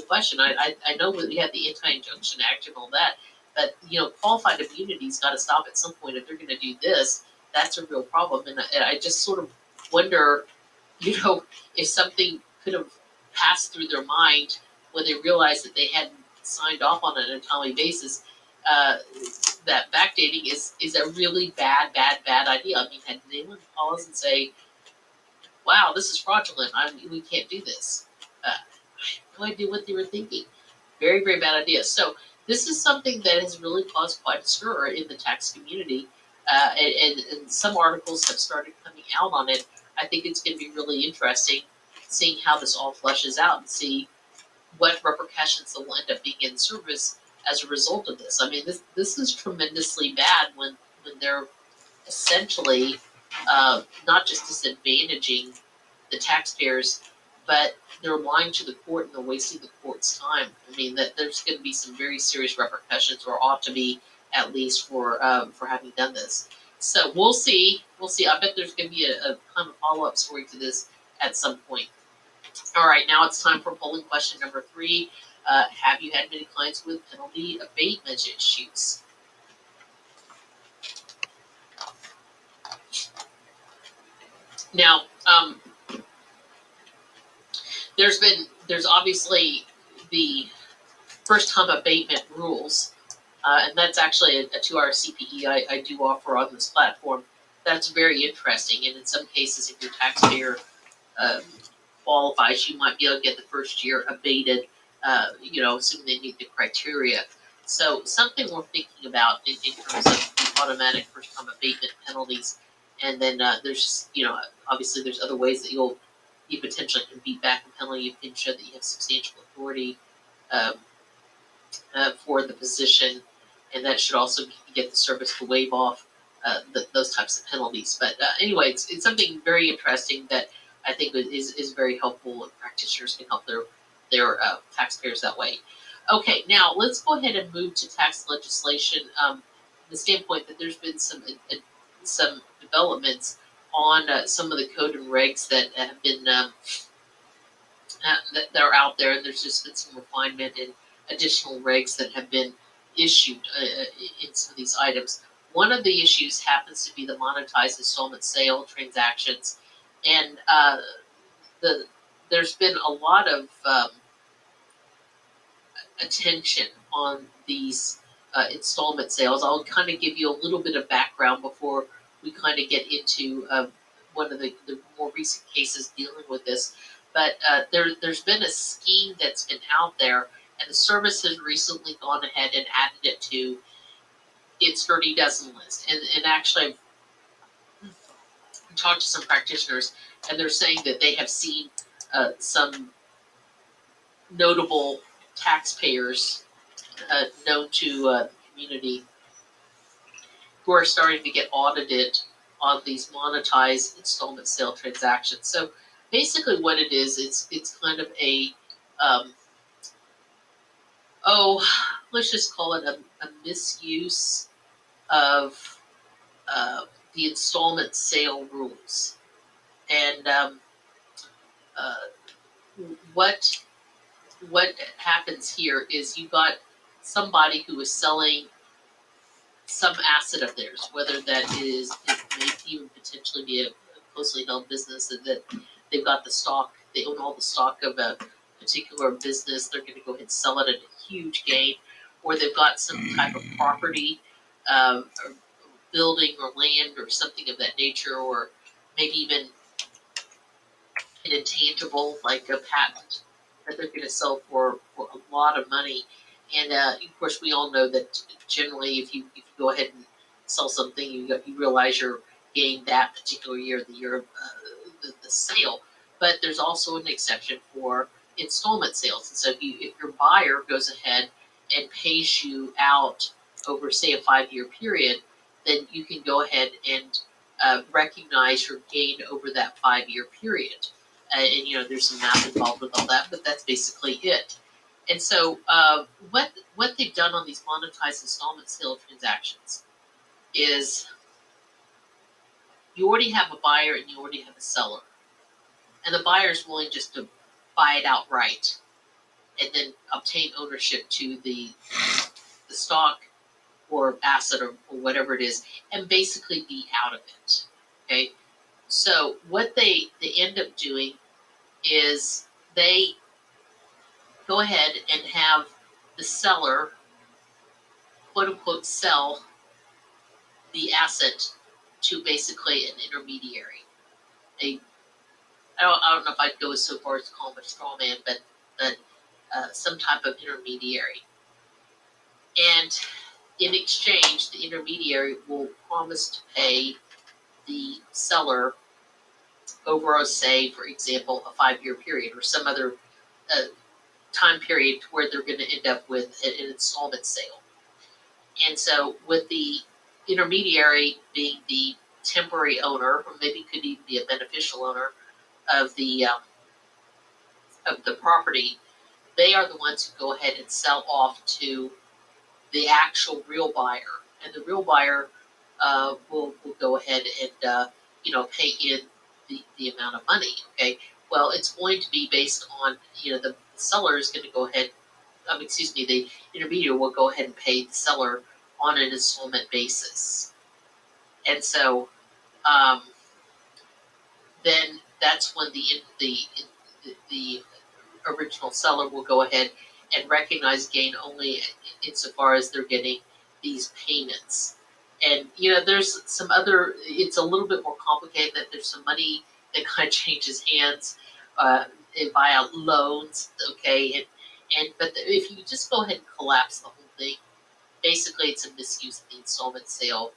question. I know we have the Anti-Injunction Act and all that, but qualified immunity's got to stop at some point. If they're going to do this, that's a real problem. And I just sort of wonder, if something could have passed through their mind when they realized that they hadn't signed off on it on a timely basis, uh, that backdating is a really bad idea. I mean, had anyone pause and say, "Wow, this is fraudulent. We can't do this." I have no idea what they were thinking. Very, very bad idea. So this is something that has really caused quite a stir in the tax community, and some articles have started coming out on it. I think it's going to be really interesting seeing how this all flushes out and see what repercussions will end up being in service as a result of this. I mean, this is tremendously bad when they're essentially not just disadvantaging the taxpayers, but they're lying to the court and they're wasting the court's time. I mean, that there's going to be some very serious repercussions, or ought to be at least, for having done this. So we'll see. We'll see. I bet there's going to be a kind of follow-up story to this at some point. All right, now it's time for polling question number 3. Have you had many clients with penalty abatement issues? Now, there's obviously the first time abatement rules, and that's actually a 2-hour CPE I do offer on this platform. That's very interesting, and in some cases, if your taxpayer qualifies, you might be able to get the first year abated, assuming they meet the criteria. So something we're thinking about in terms of automatic first time abatement penalties. And then there's just, obviously there's other ways that you potentially can beat back a penalty. You can show that you have substantial authority um, for the position, and that should also get the service to waive off those types of penalties. But anyway, it's something very interesting that I think is very helpful, and practitioners can help their taxpayers that way. Okay, now let's go ahead and move to tax legislation. The standpoint that there's been some developments on some of the code and regs that have been that are out there, and there's just been some refinement and additional regs that have been issued in some of these items. One of the issues happens to be the monetized installment sale transactions, and there's been a lot of attention on these installment sales. I'll kind of give you a little bit of background before we kind of get into one of the more recent cases dealing with this. But there's been a scheme that's been out there, and the service has recently gone ahead and added it to its Dirty Dozen list. And actually, I've talked to some practitioners, and they're saying that they have seen some notable taxpayers known to the community who are starting to get audited on these monetized installment sale transactions. So basically what it is, it's kind of a, let's just call it a misuse of the installment sale rules. And what happens here is you got somebody who is selling some asset of theirs, whether that is, it may even potentially be a closely held business, and that they've got the stock, they own all the stock of a particular business, they're going to go ahead and sell it at a huge gain, or they've got some type of property, or building or land or something of that nature, or maybe even an intangible like a patent that they're going to sell for a lot of money. And of course, we all know that generally, if you go ahead and sell something, you realize you're getting that particular year, the year of the sale. But there's also an exception for installment sales. And so if your buyer goes ahead and pays you out over, say, a 5-year period, then you can go ahead and recognize your gain over that 5-year period. And there's some math involved with all that, but that's basically it. And so what they've done on these monetized installment sale transactions is you already have a buyer and you already have a seller. And the buyer is willing just to buy it outright and then obtain ownership to the stock or asset or whatever it is, and basically be out of it. Okay, so what they end up doing is they go ahead and have the seller, quote unquote, sell the asset to basically an intermediary. I don't know if I'd go so far as to call him a straw man, but some type of intermediary. And in exchange, the intermediary will promise to pay the seller over, say, for example, a 5-year period or some other time period where they're going to end up with an installment sale. And so with the intermediary being the temporary owner, or maybe could even be a beneficial owner of the property, they are the ones who go ahead and sell off to the actual real buyer, and the real buyer will go ahead and pay in the amount of money. Okay, well, it's going to be based on the seller is going to go ahead. The intermediary will go ahead and pay the seller on an installment basis, and so then that's when the original seller will go ahead and recognize gain only insofar as they're getting these payments. And there's some other. It's a little bit more complicated. That there's some money that kind of changes hands via loans. Okay, but if you just go ahead and collapse the whole thing, basically it's a misuse of the installment sale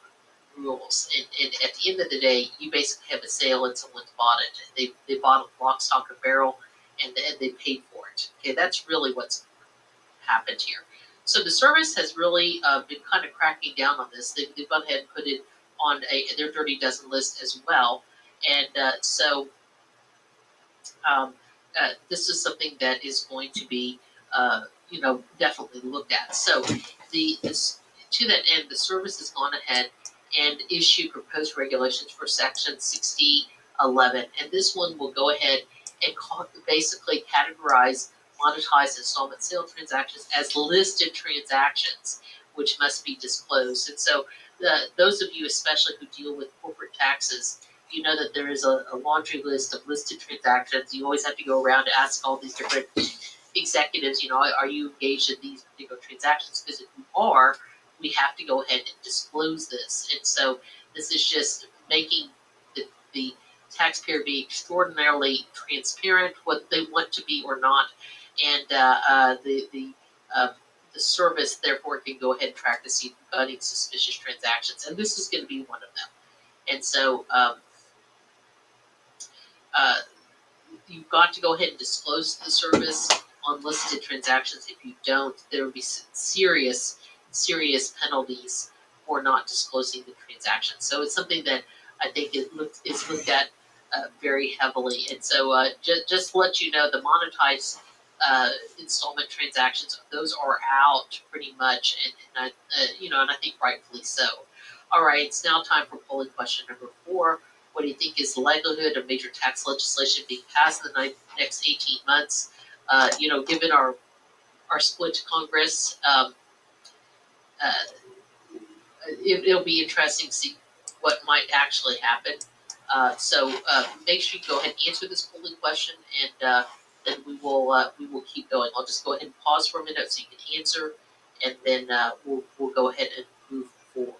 rules. And at the end of the day, you basically have a sale and someone's bought it. They bought a lock, stock, and barrel, and they paid for it. Okay, that's really what's happened here. So the service has really been kind of cracking down on this. They've gone ahead and put it on their Dirty Dozen list as well. And this is something that is going to be, definitely looked at. So to that end, the service has gone ahead and issued proposed regulations for Section 6011. And this one will go ahead and basically categorize monetized installment sale transactions as listed transactions, which must be disclosed. And so those of you especially who deal with corporate taxes, you know that there is a laundry list of listed transactions. You always have to go around to ask all these different executives, are you engaged in these particular transactions? Because if you are, we have to go ahead and disclose this. And so this is just making the taxpayer be extraordinarily transparent, what they want to be or not. And the service, therefore, can go ahead and track to see budding suspicious transactions. And this is going to be one of them. And so you've got to go ahead and disclose the service on listed transactions. If you don't, there will be serious penalties for not disclosing the transaction. So it's something that I think is looked at very heavily. And so just to let you know, the monetized installment transactions, those are out pretty much, and I think rightfully so. All right, it's now time for polling question number 4. What do you think is the likelihood of major tax legislation being passed in the next 18 months? Given our split to Congress, it'll be interesting to see what might actually happen. So make sure you go ahead and answer this polling question, and then we will keep going. I'll just go ahead and pause for a minute so you can answer, and then we'll go ahead and move forward.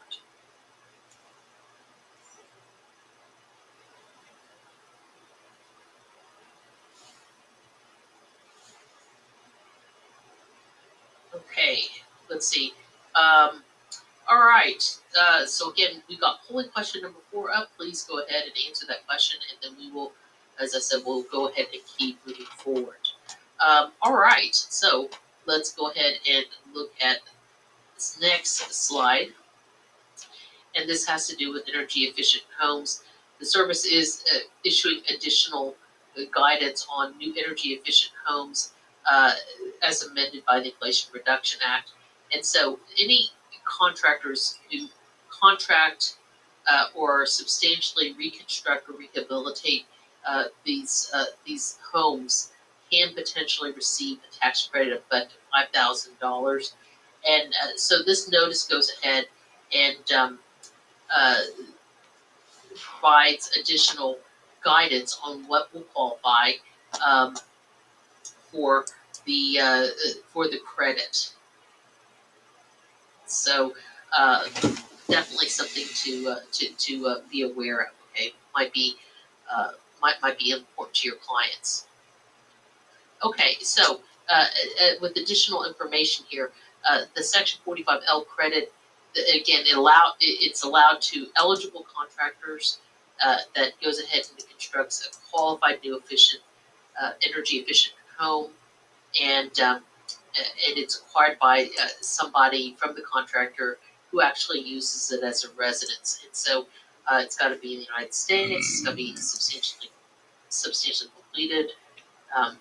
Okay, let's see. All right. So again, we got polling question number 4 up. Please go ahead and answer that question, and then we will, as I said, we'll go ahead and keep moving forward. All right. So let's go ahead and look at this next slide. and this has to do with energy efficient homes. The service is issuing additional guidance on new energy efficient homes as amended by the Inflation Reduction Act. And so any contractors who contract or substantially reconstruct or rehabilitate these homes can potentially receive a tax credit of up to $5,000. And so this notice goes ahead and uh, provides additional guidance on what will qualify um, for the for the credit. So definitely something to be aware of. Okay, might be might be important to your clients. Okay, so with additional information here, the Section 45L credit, again, it's allowed to eligible contractors that goes ahead and constructs a qualified new efficient, energy efficient home, and it's acquired by somebody from the contractor who actually uses it as a residence. And so it's got to be in the United States. It's got to be substantially completed. Um,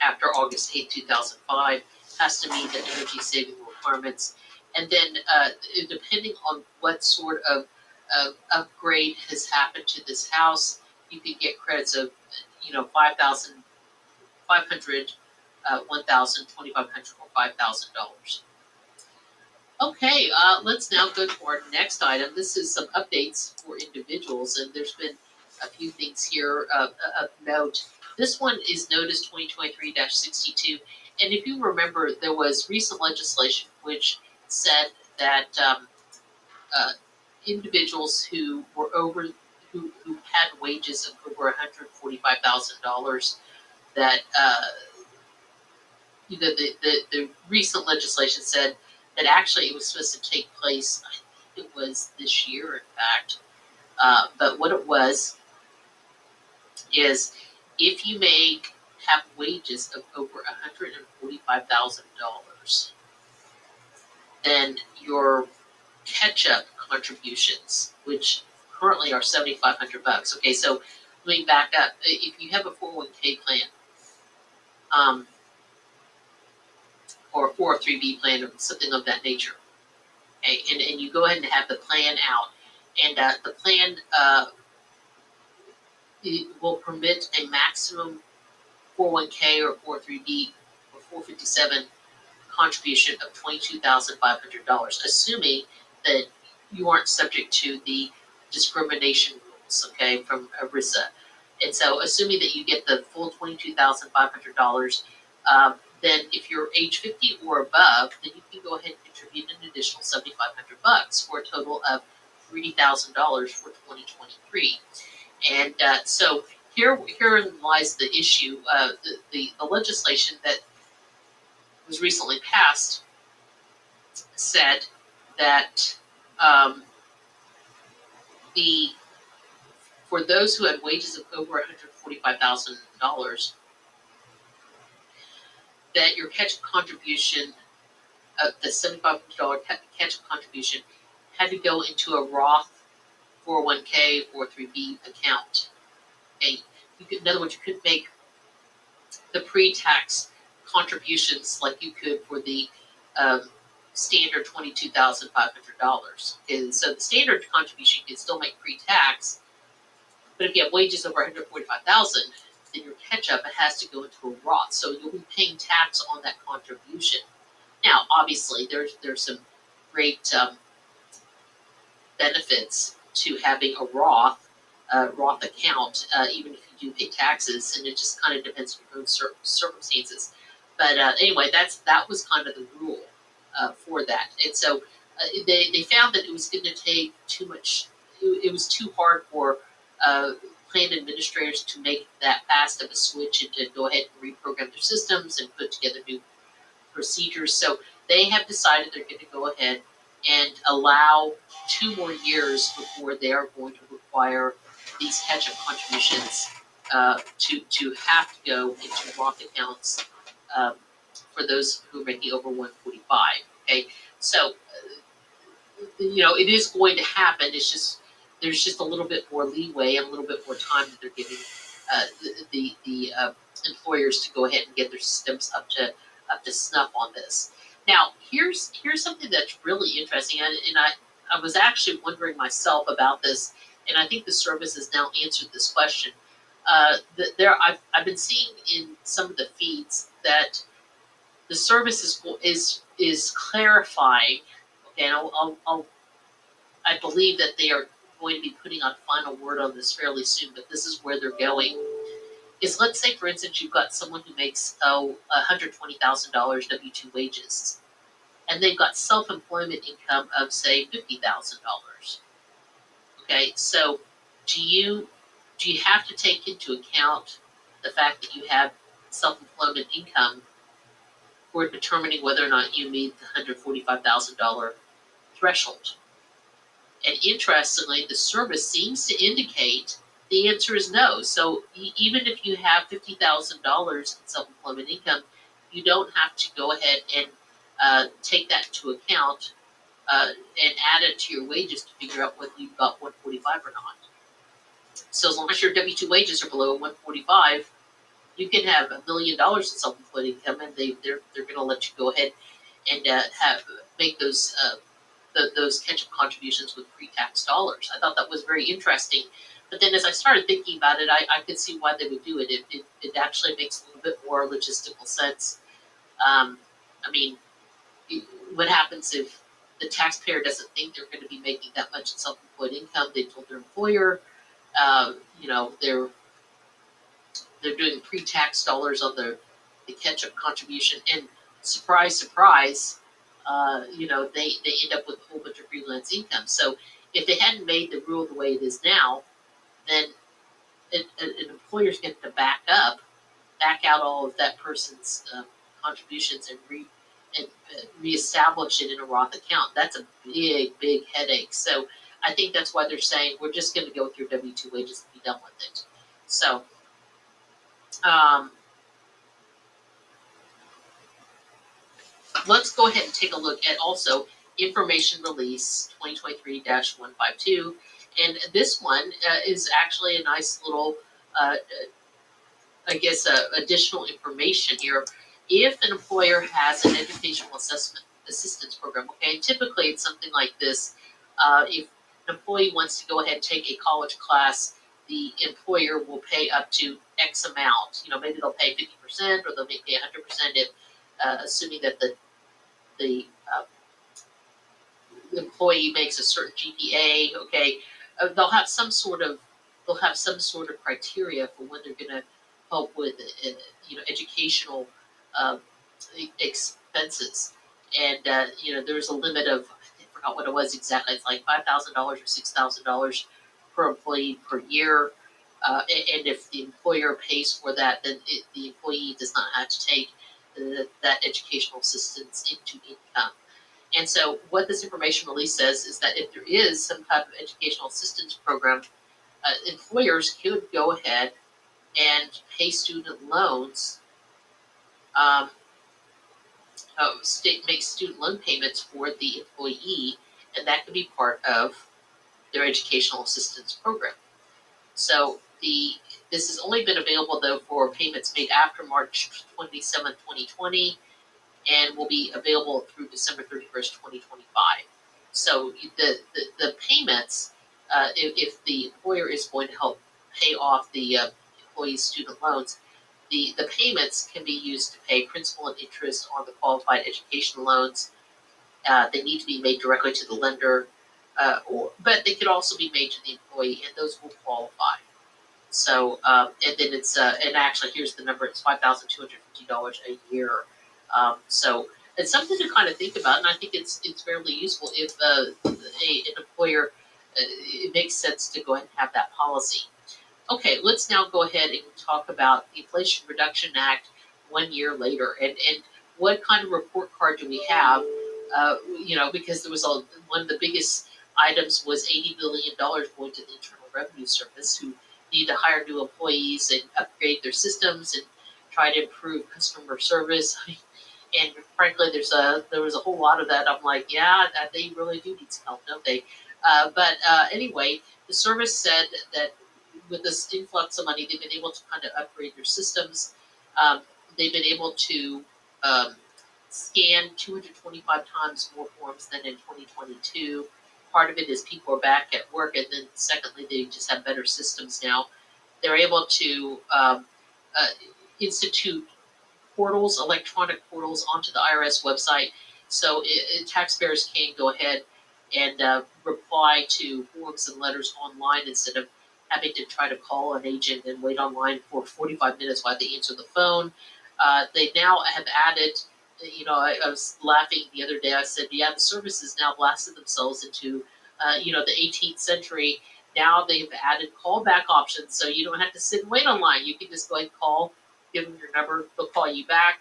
After August 8, 2005, has to meet the energy saving requirements. And then, depending on what sort of upgrade has happened to this house, you could get credits of, 5,500, 1,000, 2,500, or $5,000. Okay, let's now go to our next item. This is some updates for individuals, and there's been a few things here of note. This one is Notice 2023-62, and if you remember, there was recent legislation which said that individuals who had wages of over $145,000, that the recent legislation said that actually it was supposed to take place, I think it was this year, in fact. But what it was is if you have wages of over $145,000, then your catch-up contributions, which currently are $7,500. Okay, so let me back up. If you have a 401k plan, or a 403b plan, or something of that nature, okay, and you go ahead and have the plan out, and the plan it will permit a maximum 401k or 403b or 457 contribution of $22,500, assuming that you aren't subject to the discrimination rules, okay, from ERISA. And so, assuming that you get the full $22,500, then if you're age 50 or above, then you can go ahead and contribute an additional $7,500 for a total of $30,000 for 2023. And so herein lies the issue. The legislation that was recently passed said that for those who had wages of over $145,000, that your catch-up contribution, the $7,500 catch-up contribution, had to go into a Roth 401k or 3B account. Okay, in other words, you couldn't make the pre-tax contributions like you could for the standard $22,500. And so the standard contribution you can still make pre-tax, but if you have wages over $145,000, then your catch-up has to go into a Roth. So you'll be paying tax on that contribution. Now, obviously, there's some great benefits to having a Roth account, even if you do pay taxes, and it just kind of depends on your own circumstances. But anyway, that was kind of the rule for that. And so they found that it was going to take too much. It was too hard for plan administrators to make that fast of a switch and to go ahead and reprogram their systems and put together new procedures. So they have decided they're going to go ahead and allow 2 more years before they are going to require these catch-up contributions to have to go into Roth accounts for those who are making over 145. Okay, so it is going to happen. It's just there's just a little bit more leeway and a little bit more time that they're giving the employers to go ahead and get their systems up to snuff on this. Now, here's something that's really interesting, and I was actually wondering myself about this, and I think the service has now answered this question. I've been seeing in some of the feeds that the service is clarifying. Okay, and I believe that they are going to be putting on final word on this fairly soon, but this is where they're going. Is, let's say, for instance, you've got someone who makes $120,000 W-2 wages, and they've got self-employment income of, say, $50,000. Okay, so do you have to take into account the fact that you have self-employment income for determining whether or not you meet the $145,000 threshold? And interestingly, the service seems to indicate the answer is no. So even if you have $50,000 in self-employment income, you don't have to go ahead and take that into account and add it to your wages to figure out whether you've got 145 or not. So as long as your W-2 wages are below 145, you can have $1 million in self-employed income, and they're going to let you go ahead and make those catch-up contributions with pre-tax dollars. I thought that was very interesting. But then as I started thinking about it, I could see why they would do it. It actually makes a little bit more logistical sense. I mean, what happens if the taxpayer doesn't think they're going to be making that much in self-employed income? They told their employer, they're doing pre-tax dollars on the catch-up contribution, and surprise, surprise, they end up with a whole bunch of freelance income. So if they hadn't made the rule the way it is now, then an employer's going to back out all of that person's contributions and reestablish it in a Roth account. That's a big, big headache. So I think that's why they're saying we're just going to go with your W-2 wages and be done with it. So let's go ahead and take a look at also Information Release 2023-152. And this one is actually a nice little, additional information here. If an employer has an educational assistance program, okay, and typically it's something like this. If an employee wants to go ahead and take a college class, the employer will pay up to X amount. Maybe they'll pay 50% or they'll pay 100% if, assuming that the employee makes a certain GPA. Okay, they'll have some sort of criteria for when they're going to help with educational expenses, and there's a limit of, I forgot what it was exactly. It's like $5,000 or $6,000 per employee per year, and if the employer pays for that, then the employee does not have to take that educational assistance into income. And so what this information release says is that if there is some type of educational assistance program, employers could go ahead and pay student loans, make student loan payments for the employee, and that could be part of their educational assistance program. So this has only been available, though, for payments made after March 27, 2020, and will be available through December 31st, 2025. So the payments, if the employer is going to help pay off the employee's student loans, the payments can be used to pay principal and interest on the qualified education loans. They need to be made directly to the lender, but they could also be made to the employee, and those will qualify. So, and then it's, and actually here's the number, it's $5,250 a year. So it's something to kind of think about, and I think it's fairly useful if an employer, it makes sense to go ahead and have that policy. Okay, let's now go ahead and talk about the Inflation Reduction Act 1 year later, and what kind of report card do we have? Because there was one of the biggest items was $80 billion going to the Internal Revenue Service, who need to hire new employees and upgrade their systems and try to improve customer service. And frankly, there was a whole lot of that. I'm like, yeah, they really do need some help, don't they? But anyway, the service said that with this influx of money, they've been able to kind of upgrade their systems. Um, they've been able to um, scan 225 times more forms than in 2022. Part of it is people are back at work, and then secondly, they just have better systems now. They're able to uh, institute portals, electronic portals, onto the IRS website, so taxpayers can go ahead and reply to forms and letters online instead of having to try to call an agent and wait online for 45 minutes while they answer the phone. They now have added, I was laughing the other day. I said, yeah, the services now blasted themselves into, the 18th century. Now they've added callback options, so you don't have to sit and wait online. You can just go ahead and call, give them your number, they'll call you back.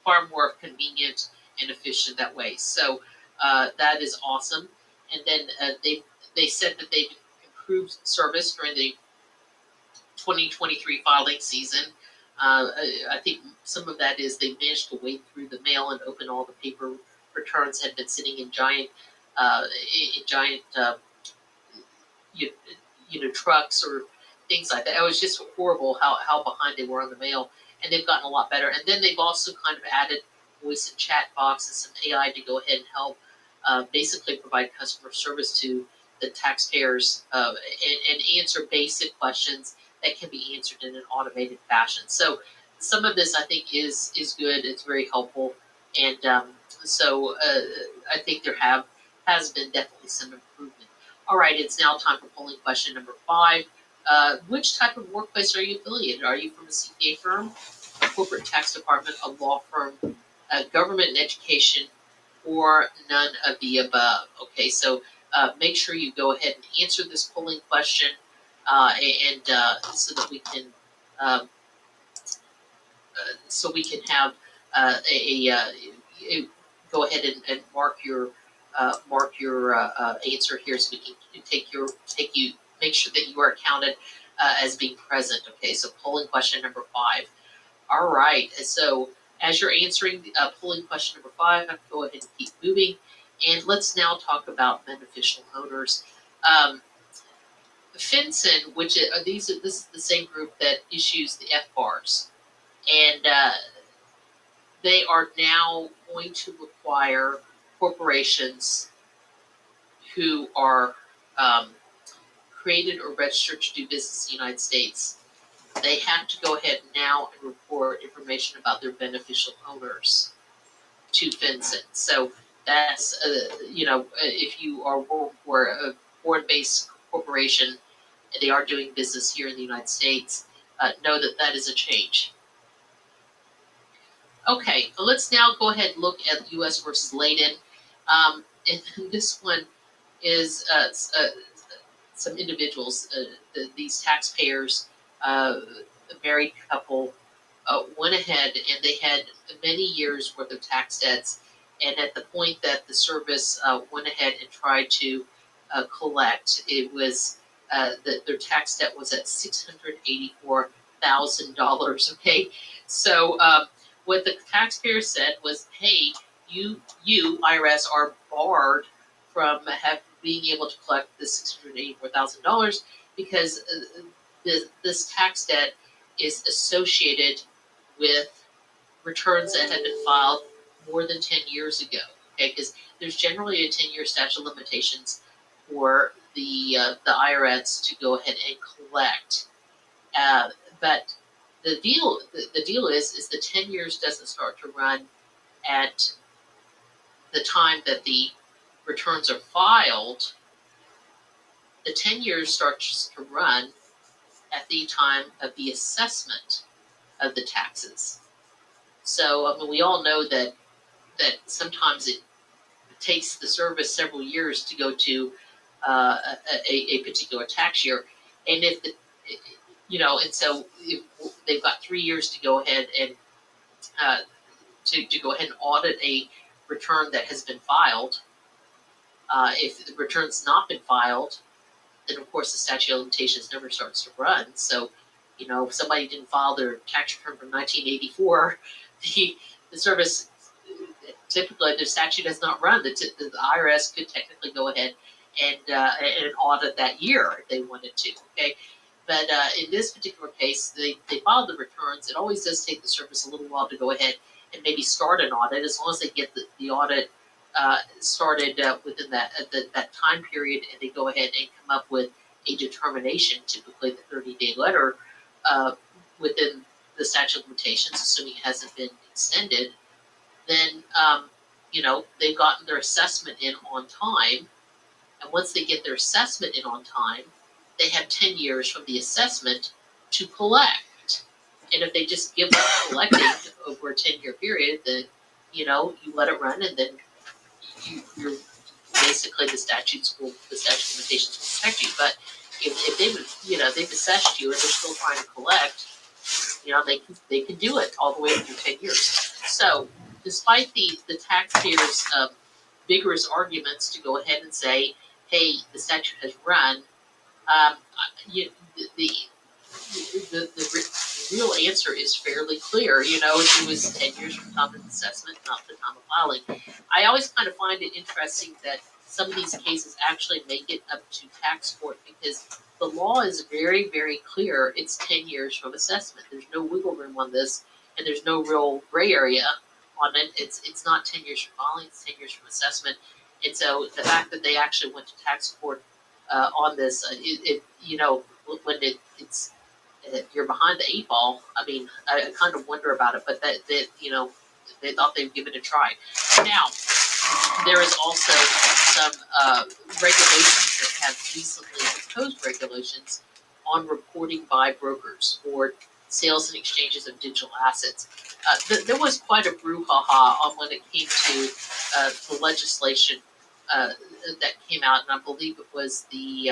Far more convenient and efficient that way. So that is awesome. And then they said that they've improved service during the 2023 filing season. I think some of that is they managed to wade through the mail and open all the paper returns had been sitting in giant you, trucks or things like that. It was just horrible how behind they were on the mail, and they've gotten a lot better. And then they've also kind of added voice and chat box and some AI to go ahead and help basically provide customer service to the taxpayers and answer basic questions that can be answered in an automated fashion. So some of this I think is good. It's very helpful, and so I think there has been definitely some improvement. All right, it's now time for polling question number 5. Which type of workplace are you affiliated? Are you from a CPA firm, a corporate tax department, a law firm, government and education, or none of the above? Okay, so make sure you go ahead and answer this polling question, and so that we can have go ahead and mark your answer here, so we can make sure that you are counted as being present. Okay, so polling question number 5. All right, so as you're answering polling question number 5, go ahead and keep moving, and let's now talk about beneficial owners. FinCEN, which this is the same group that issues the FBARs, and they are now going to require corporations who are created or registered to do business in the United States. They have to go ahead now and report information about their beneficial owners to FinCEN. So that's, if you are working for a foreign-based corporation and they are doing business here in the United States, know that that is a change. Okay, let's now go ahead and look at U.S. versus Layden. And this one is some individuals, these taxpayers, a married couple, went ahead and they had many years worth of tax debts. And at the point that the service went ahead and tried to collect, it was their tax debt was at $684,000. Okay, so what the taxpayer said was, "Hey, you IRS are barred from being able to collect the $684,000 because this tax debt is associated with returns that had been filed more than 10 years ago." Okay, because there's generally a 10-year statute of limitations for the IRS to go ahead and collect, but the deal is the 10 years doesn't start to run at the time that the returns are filed. The 10 years starts to run at the time of the assessment of the taxes. So I mean, we all know that sometimes it takes the service several years to go to a particular tax year, and if the and so they've got 3 years to go ahead and to go ahead and audit a return that has been filed. If the return's not been filed, then of course the statute of limitations never starts to run. So, if somebody didn't file their tax return from 1984, the service typically the statute has not run. The IRS could technically go ahead and audit that year if they wanted to. Okay, but in this particular case, they filed the returns. It always does take the service a little while to go ahead and maybe start an audit, as long as they get the audit started within that time period, and they go ahead and come up with a determination, typically the 30-day letter, within the statute of limitations, assuming it hasn't been extended. Then they've gotten their assessment in on time, and once they get their assessment in on time, they have 10 years from the assessment to collect. And if they just give up collecting over a 10-year period, then you let it run, and then you're basically the statute of limitations will protect you. But if they've assessed you and they're still trying to collect, they can do it all the way through 10 years. So despite the taxpayers' vigorous arguments to go ahead and say, hey, the statute has run, the real answer is fairly clear. It was 10 years from time of assessment, not the time of filing. I always kind of find it interesting that some of these cases actually make it up to tax court, because the law is very, very clear. It's 10 years from assessment. There's no wiggle room on this, and there's no real gray area on it. It's not 10 years from filing, it's 10 years from assessment. And so the fact that they actually went to tax court on this, when it's you're behind the 8 ball. I mean, I kind of wonder about it, but that they thought they'd give it a try. Now, there is also some regulations that have recently imposed regulations on reporting by brokers for sales and exchanges of digital assets. There was quite a brouhaha on when it came to the legislation that came out, and I believe it was the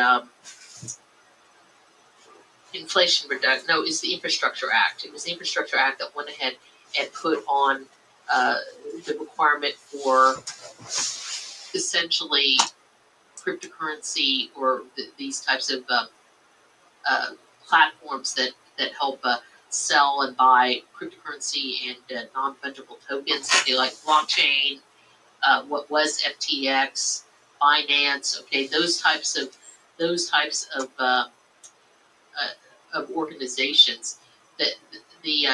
Inflation Reduction. No, it's the Infrastructure Act. It was the Infrastructure Act that went ahead and put on the requirement for essentially cryptocurrency, or these types of platforms that help sell and buy cryptocurrency and non-fungible tokens, okay, like blockchain, what was FTX, Binance, okay, those types of organizations. That the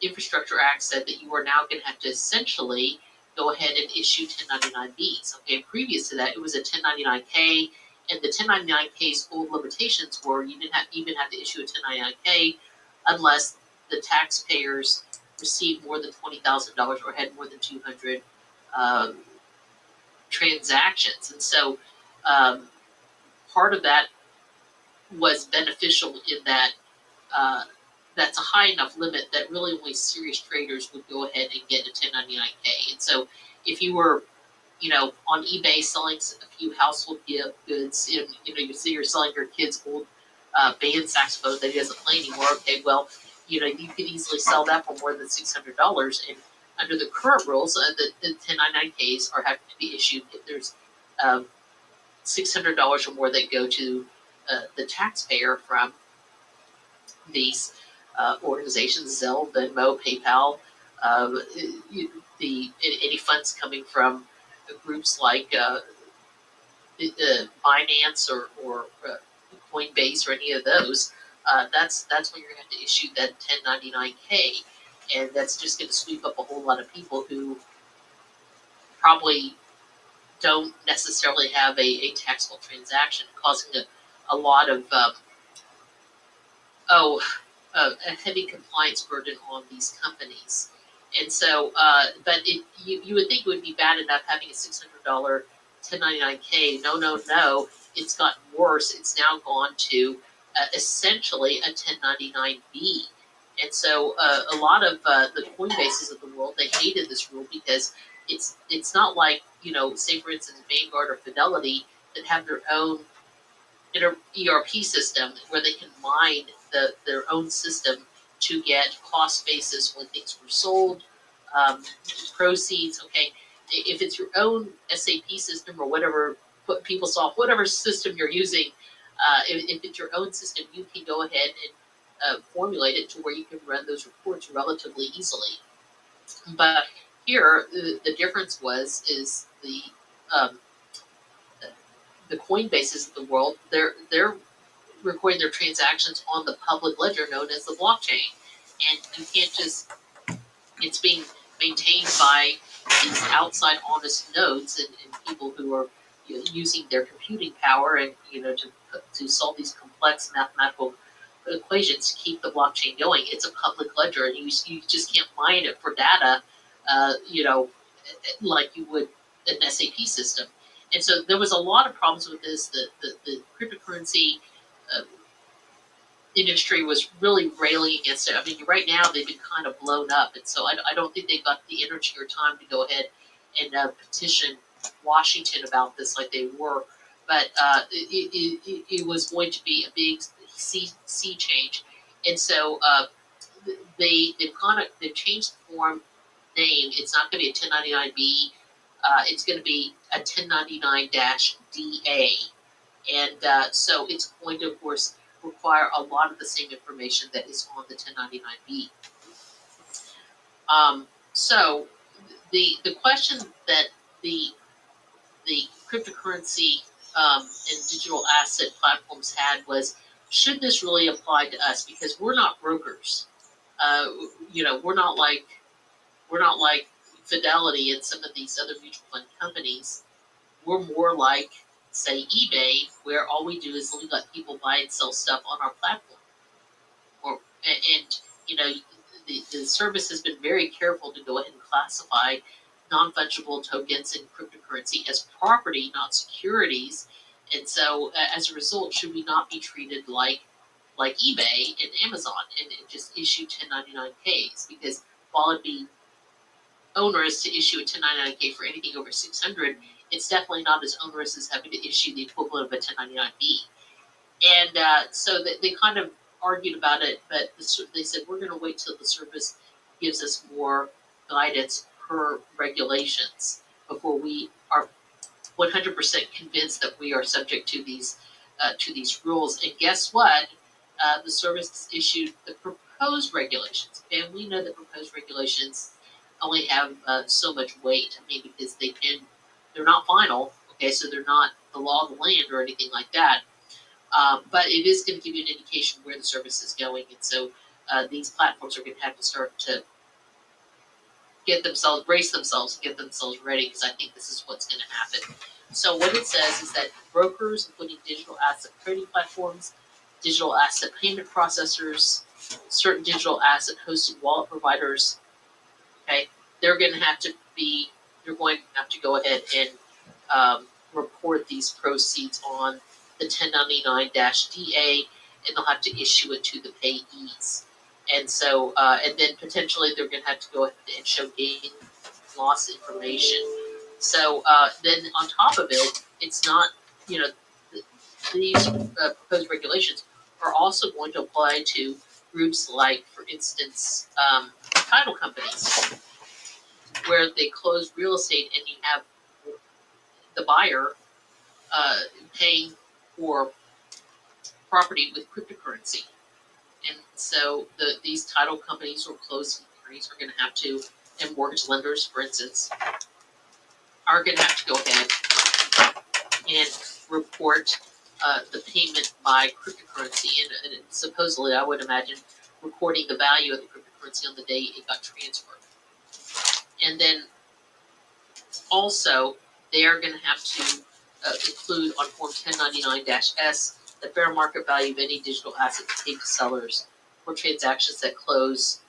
Infrastructure Act said that you are now going to have to essentially go ahead and issue 1099-Bs. Okay, previous to that, it was a 1099-K, and the 1099-K's old limitations were you didn't even have to issue a 1099-K unless the taxpayers received more than $20,000 or had more than 200 transactions. And so part of that was beneficial in that that's a high enough limit that really only serious traders would go ahead and get a 1099-K. And so if you were, on eBay selling a few household goods, and you see you're selling your kid's old band saxophone that he doesn't play anymore, okay, well, you could easily sell that for more than $600. And under the current rules, the 1099-Ks are having to be issued if there's $600 or more that go to the taxpayer from these organizations, Zelle, Venmo, PayPal, any funds coming from groups like Binance or Coinbase or any of those. That's when you're going to have to issue that 1099-K, and that's just going to sweep up a whole lot of people who probably don't necessarily have a taxable transaction, causing a lot of a heavy compliance burden on these companies. And so, but you would think it would be bad enough having a $600 1099-K. No, it's gotten worse. It's now gone to essentially a 1099-B. And so a lot of the Coinbases of the world, they hated this rule because it's not like, say for instance, Vanguard or Fidelity that have their own ERP system where they can mine their own system to get cost basis when things were sold, proceeds. Okay, if it's your own SAP system or whatever, PeopleSoft, whatever system you're using, if it's your own system, you can go ahead and formulate it to where you can run those reports relatively easily. But Here, the difference is um, the Coinbases of the world. They're recording their transactions on the public ledger known as the blockchain, and you can't just. It's being maintained by these outside honest nodes and people who are using their computing power and to solve these complex mathematical equations to keep the blockchain going. It's a public ledger, and you just can't mine it for data, uh, you know, like you would an SAP system. And so there was a lot of problems with this. The cryptocurrency uh, industry was really railing against it. I mean, right now they've been kind of blown up, and so I don't think they've got the energy or time to go ahead and petition Washington about this like they were. But it was going to be a big sea change, and so they've changed the form name. It's not going to be a 1099B. It's going to be a 1099-DA. And so it's going to, of course, require a lot of the same information that is on the 1099B. So the question that the cryptocurrency and digital asset platforms had was, should this really apply to us? Because we're not brokers. We're not like Fidelity and some of these other mutual fund companies. We're more like, say, eBay, where all we do is we let people buy and sell stuff on our platform. And the service has been very careful to go ahead and classify non-fungible tokens and cryptocurrency as property, not securities. And so, as a result, should we not be treated like eBay and Amazon and just issue 1099Ks? Because while it'd be onerous to issue a 1099K for anything over 600, it's definitely not as onerous as having to issue the equivalent of a 1099B. And so they kind of argued about it, but they said, we're going to wait till the service gives us more guidance per regulations before we are 100% convinced that we are subject to these rules. And guess what? The service issued the proposed regulations, and we know that proposed regulations only have so much weight. I mean, because they're not final. Okay, so they're not the law of the land or anything like that. But it is going to give you an indication where the service is going, and so these platforms are going to have to start to brace themselves, and get themselves ready, because I think this is what's going to happen. So what it says is that brokers, including digital asset trading platforms, digital asset payment processors, certain digital asset hosted wallet providers, okay, they're going to have to go ahead and report these proceeds on the 1099-DA, and they'll have to issue it to the payees. And so, and then potentially they're going to have to go ahead and show gain loss information. So then on top of it, it's not, these proposed regulations are also going to apply to groups like, for instance, title companies, where they close real estate and you have the buyer paying for property with cryptocurrency. And so these title companies or closing attorneys are going to have to, and mortgage lenders, for instance, are going to have to go ahead and report the payment by cryptocurrency. And supposedly, I would imagine, recording the value of the cryptocurrency on the day it got transferred. And then also, they are going to have to include on Form 1099-S the fair market value of any digital assets paid to sellers for transactions that close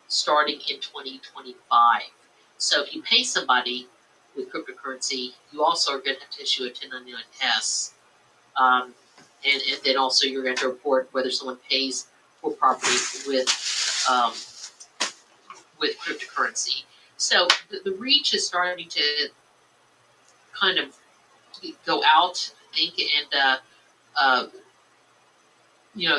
starting in 2025. So if you pay somebody with cryptocurrency, you also are going to have to issue a 1099-S. And then also you're going to report whether someone pays for property with cryptocurrency. So the reach is starting to kind of go out, I think, and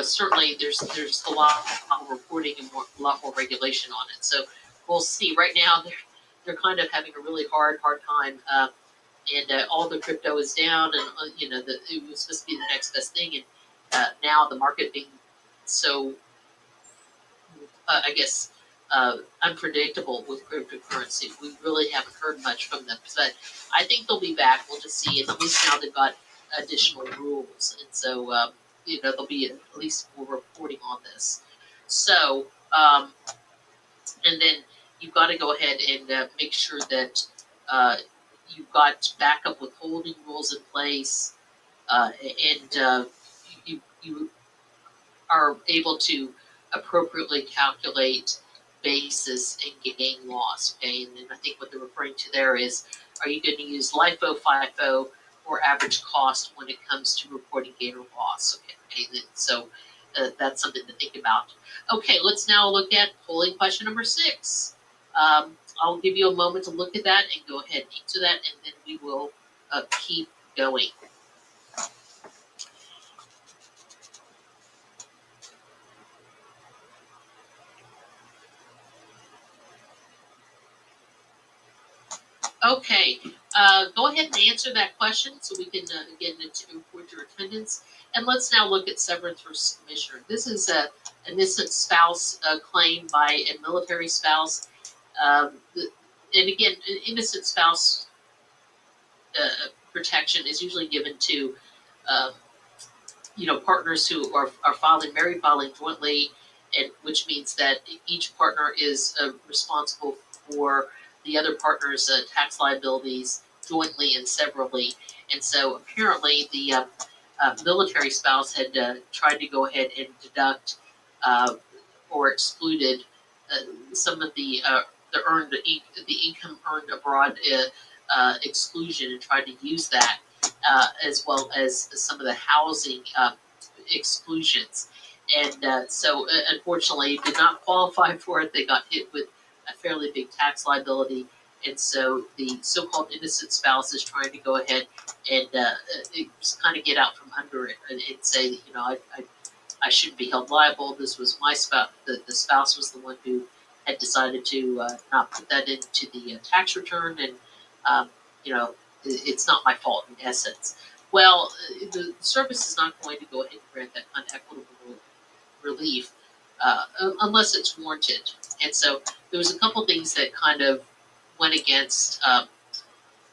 certainly there's a lot of reporting and a lot more regulation on it. So we'll see. Right now, they're kind of having a really hard time, and all the crypto is down, and it was supposed to be the next best thing, and now the market being so, I guess, unpredictable with cryptocurrency. We really haven't heard much from them, but I think they'll be back. We'll just see. And at least now they've got additional rules, and so there'll be at least more reporting on this. So, and then you've got to go ahead and make sure that you've got backup withholding rules in place, and you are able to appropriately calculate basis and gain loss. Okay, and then I think what they're referring to there is, are you going to use LIFO, FIFO, or average cost when it comes to reporting gain or loss? Okay, so that's something to think about. Okay, let's now look at polling question number 6. I'll give you a moment to look at that and go ahead and answer that, and then we will keep going. Okay, go ahead and answer that question so we can get into report your attendance. And let's now look at severance versus commissioner. This is an innocent spouse claim by a military spouse. And again, an innocent spouse protection is usually given to uh, partners who are married filing jointly, and which means that each partner is responsible for the other partner's tax liabilities jointly and severally. And so apparently the military spouse had tried to go ahead and deduct or excluded some of the income earned abroad exclusion, and tried to use that as well as some of the housing exclusions. And so unfortunately did not qualify for it. They got hit with a fairly big tax liability. And so the so-called innocent spouse is trying to go ahead and kind of get out from under it and say that, I shouldn't be held liable. This was my spouse. The spouse was the one who had decided to not put that into the tax return, and it's not my fault in essence. Well, the service is not going to go ahead and grant that unequitable relief unless it's warranted. And so there was a couple things that kind of went against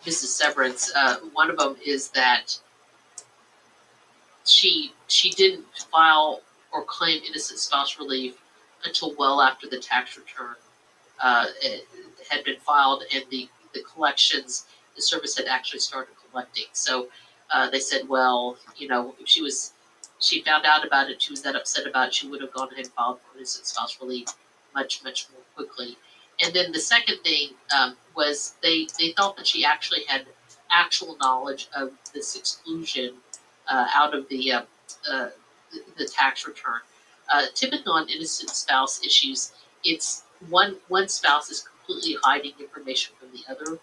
Mrs. Severance. One of them is that she didn't file or claim innocent spouse relief until well after the tax return had been filed and the collections, the service had actually started collecting. So they said, well, if she found out about it, she was that upset about it, she would have gone ahead and filed for innocent spouse relief much, much more quickly. And then the second thing was they thought that she actually had actual knowledge of this exclusion out of the tax return. Typically on innocent spouse issues, it's one spouse is completely hiding information from the other,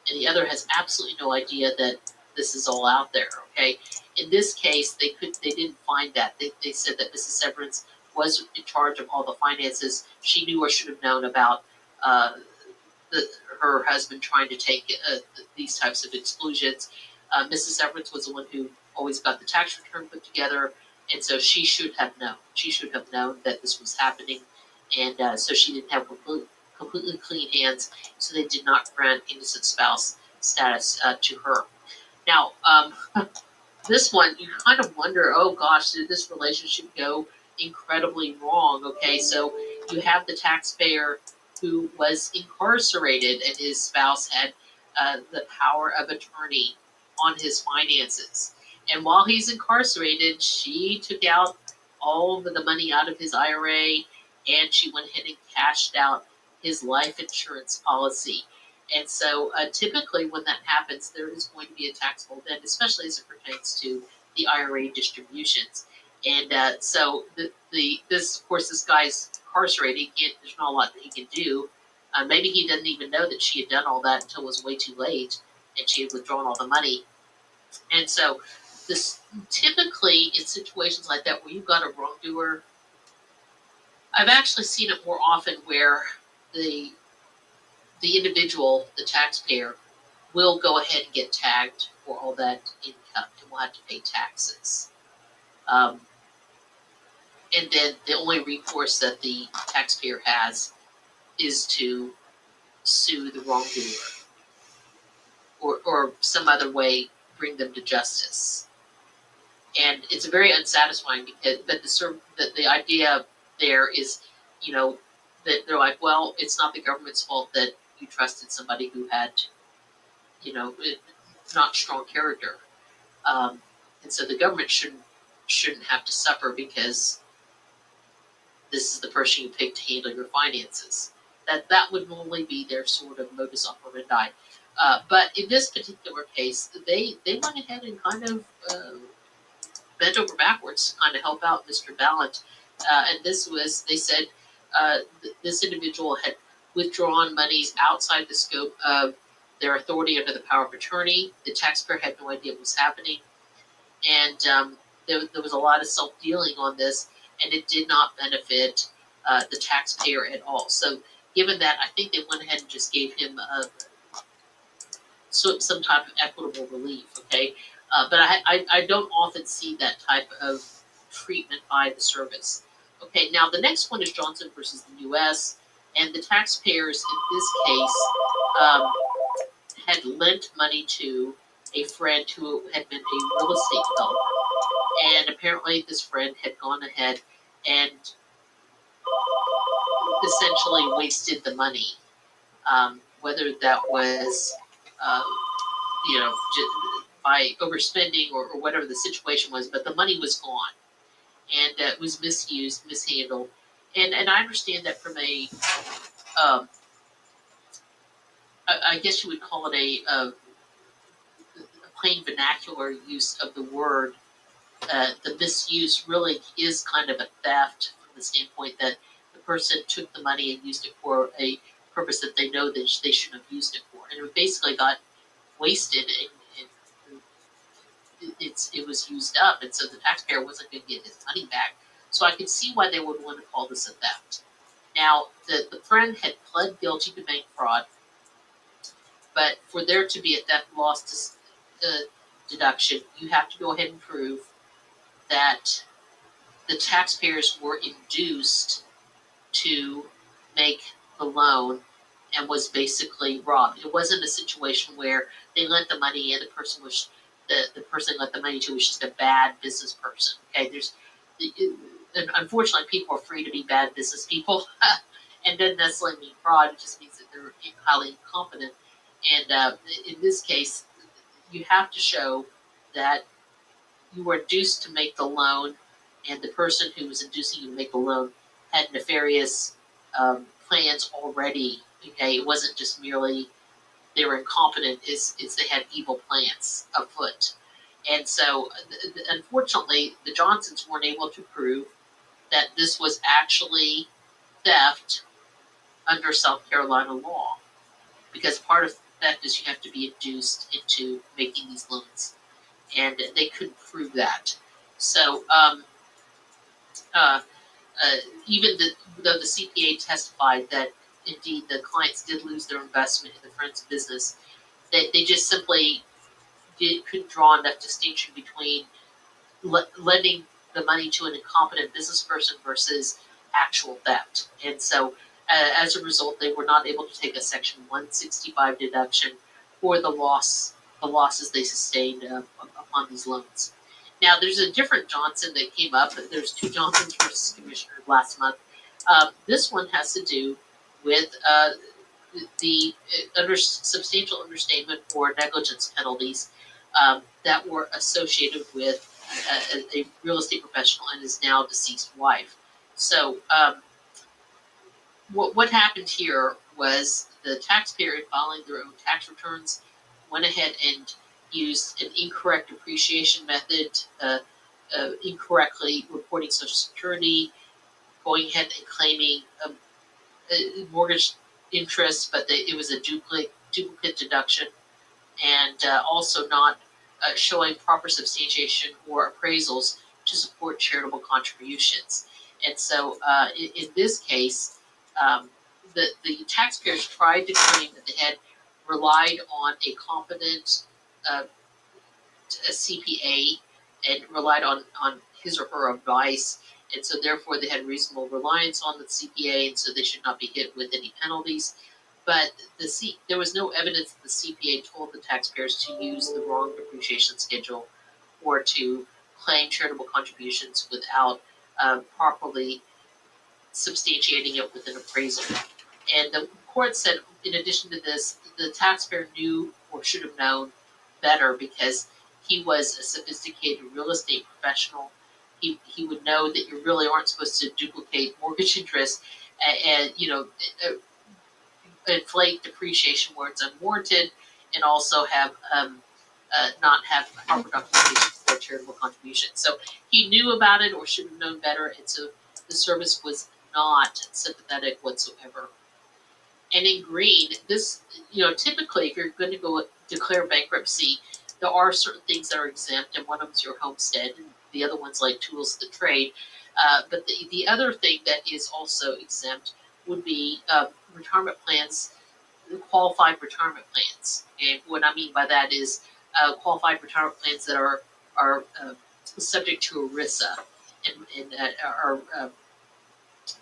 and the other has absolutely no idea that this is all out there. Okay, in this case, they didn't find that. They said that Mrs. Severance was in charge of all the finances. She knew or should have known about her husband trying to take these types of exclusions. Mrs. Severance was the one who always got the tax return put together, and so she should have known. She should have known that this was happening, and so she didn't have completely clean hands, so they did not grant innocent spouse status to her. Now, this one, you kind of wonder, oh gosh, did this relationship go incredibly wrong? Okay, so you have the taxpayer who was incarcerated, and his spouse had the power of attorney on his finances. And while he's incarcerated, she took out all of the money out of his IRA, and she went ahead and cashed out his life insurance policy. And so typically when that happens, there is going to be a taxable event, especially as it pertains to the IRA distributions. And so this, of course, this guy's incarcerated. There's not a lot that he can do. Maybe he didn't even know that she had done all that until it was way too late, and she had withdrawn all the money. And so this typically in situations like that where you've got a wrongdoer, I've actually seen it more often where the individual, the taxpayer, will go ahead and get tagged for all that income and will have to pay taxes. And then the only recourse that the taxpayer has is to sue the wrongdoer or some other way bring them to justice. And it's very unsatisfying because the idea there is, that they're like, well, it's not the government's fault that you trusted somebody who had, not strong character, and so the government shouldn't have to suffer because this is the person you picked to handle your finances. That would normally be their sort of modus operandi. But in this particular case, they went ahead and kind of bent over backwards to kind of help out Mr. Ballant. And they said, this individual had withdrawn monies outside the scope of their authority under the power of attorney. The taxpayer had no idea what was happening. And there was a lot of self-dealing on this, and it did not benefit the taxpayer at all. So given that, I think they went ahead and just gave him some type of equitable relief, okay? But I don't often see that type of treatment by the service. Okay, now the next one is Johnson versus the U.S., and the taxpayers in this case had lent money to a friend who had been a real estate developer. And apparently this friend had gone ahead and essentially wasted the money, whether that was, um, by overspending or whatever the situation was, but the money was gone and it was misused, mishandled. And I understand that from I guess you would call it a plain vernacular use of the word. The misuse really is kind of a theft from the standpoint that the person took the money and used it for a purpose that they know that they shouldn't have used it for. And it basically got wasted and it was used up. And so the taxpayer wasn't going to get his money back. So I could see why they would want to call this a theft. Now, the friend had pled guilty to bank fraud, but for there to be a theft loss deduction, you have to go ahead and prove that the taxpayers were induced to make the loan and was basically robbed. It wasn't a situation where they lent the money and the person lent the money to was just a bad business person. Okay, unfortunately people are free to be bad business people, and doesn't necessarily mean fraud. It just means that they're highly incompetent. And in this case, you have to show that you were induced to make the loan, and the person who was inducing you to make the loan had nefarious plans already. Okay, it wasn't just merely they were incompetent; it's they had evil plans afoot. And so, unfortunately, the Johnsons weren't able to prove that this was actually theft under South Carolina law, because part of theft is you have to be induced into making these loans, and they couldn't prove that. So, even though the CPA testified that indeed the clients did lose their investment in the friend's business, they just simply couldn't draw enough distinction between lending the money to an incompetent business person versus actual theft. And so, as a result, they were not able to take a Section 165 deduction for the losses they sustained upon these loans. Now, there's a different Johnson that came up. There's two Johnsons versus Commissioner last month. This one has to do with the substantial understatement or negligence penalties that were associated with a real estate professional and his now deceased wife. So what happened here was the taxpayer, in filing their own tax returns, went ahead and used an incorrect depreciation method, incorrectly reporting Social Security, going ahead and claiming a mortgage interest, but it was a duplicate deduction, and also not showing proper substantiation or appraisals to support charitable contributions. And so in this case, the taxpayers tried to claim that they had relied on a competent CPA and relied on his or her advice and so therefore they had reasonable reliance on the CPA, and so they should not be hit with any penalties. But there was no evidence that the CPA told the taxpayers to use the wrong depreciation schedule or to claim charitable contributions without properly substantiating it with an appraisal. And the court said, in addition to this, the taxpayer knew or should have known better because he was a sophisticated real estate professional. He would know that you really aren't supposed to duplicate mortgage interest and inflate depreciation where it's unwarranted, and also have not have proper documentation for charitable contributions. So he knew about it or should have known better, and so the service was not sympathetic whatsoever. And in green, this, typically if you're going to go declare bankruptcy, there are certain things that are exempt, and one of them is your homestead, and the other one's like tools of the trade. But the other thing that is also exempt would be retirement plans, qualified retirement plans. And what I mean by that is qualified retirement plans that are subject to ERISA and are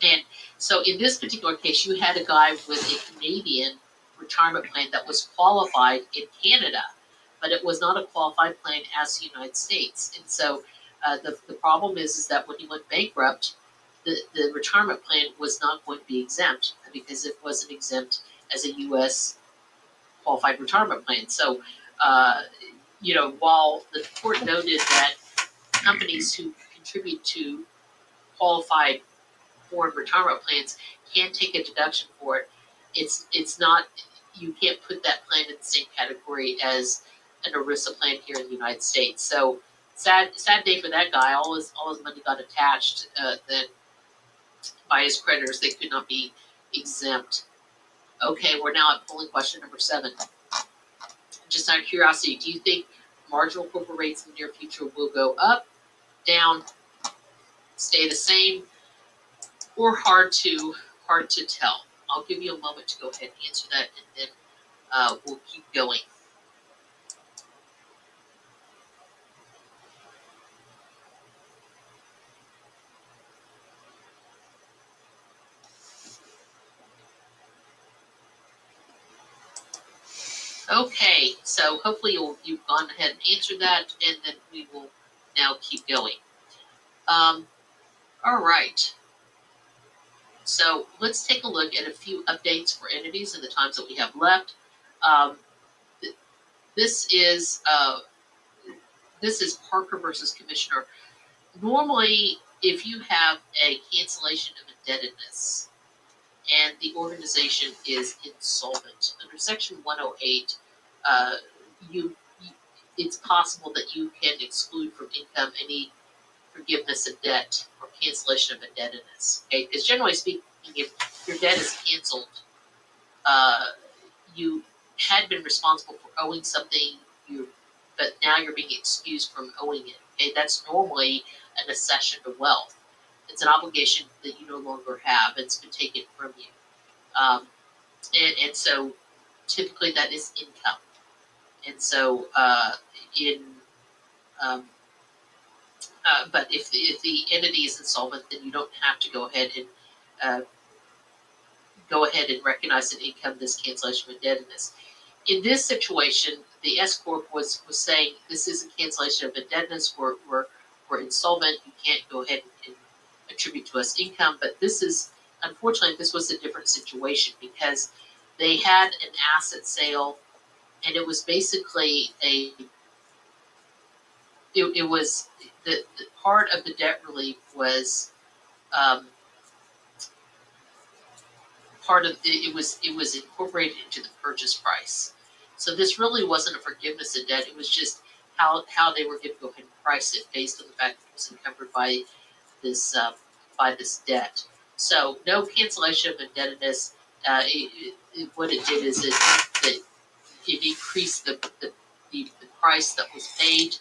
and so in this particular case, you had a guy with a Canadian retirement plan that was qualified in Canada, but it was not a qualified plan as the United States. And so the problem is that when he went bankrupt, the retirement plan was not going to be exempt because it wasn't exempt as a U.S. qualified retirement plan. So, while the court noted that companies who contribute to qualified foreign retirement plans can take a deduction for it, it's not, you can't put that plan in the same category as an ERISA plan here in the United States. So sad day for that guy. All his money got attached then by his creditors. They could not be exempt. Okay, we're now at polling question number 7. Just out of curiosity, do you think marginal corporate rates in the near future will go up, down, stay the same, or hard to tell? I'll give you a moment to go ahead and answer that, and then we'll keep going. Okay, so hopefully you've gone ahead and answered that, and then we will now keep going. All right. So let's take a look at a few updates for entities in the times that we have left. This is Parker versus Commissioner. Normally, if you have a cancellation of indebtedness and the organization is insolvent, under Section 108, it's possible that you can exclude from income any forgiveness of debt or cancellation of indebtedness. Okay, because generally speaking, if your debt is canceled, you had been responsible for owing something, but now you're being excused from owing it. Okay, that's normally an accession to wealth. It's an obligation that you no longer have. It's been taken from you, and so typically that is income. And so but if the entity is insolvent, then you don't have to go ahead and recognize an income this cancellation of indebtedness. In this situation, the S corp was saying this is a cancellation of indebtedness. We're insolvent. You can't go ahead and attribute to us income. But unfortunately, this was a different situation because they had an asset sale, and it was basically it was the part of the debt relief was it was incorporated into the purchase price. So this really wasn't a forgiveness of debt. It was just how they were going to go ahead and price it based on the fact that it was encumbered by this debt. So no cancellation of indebtedness. What it did is it increased the price that was paid.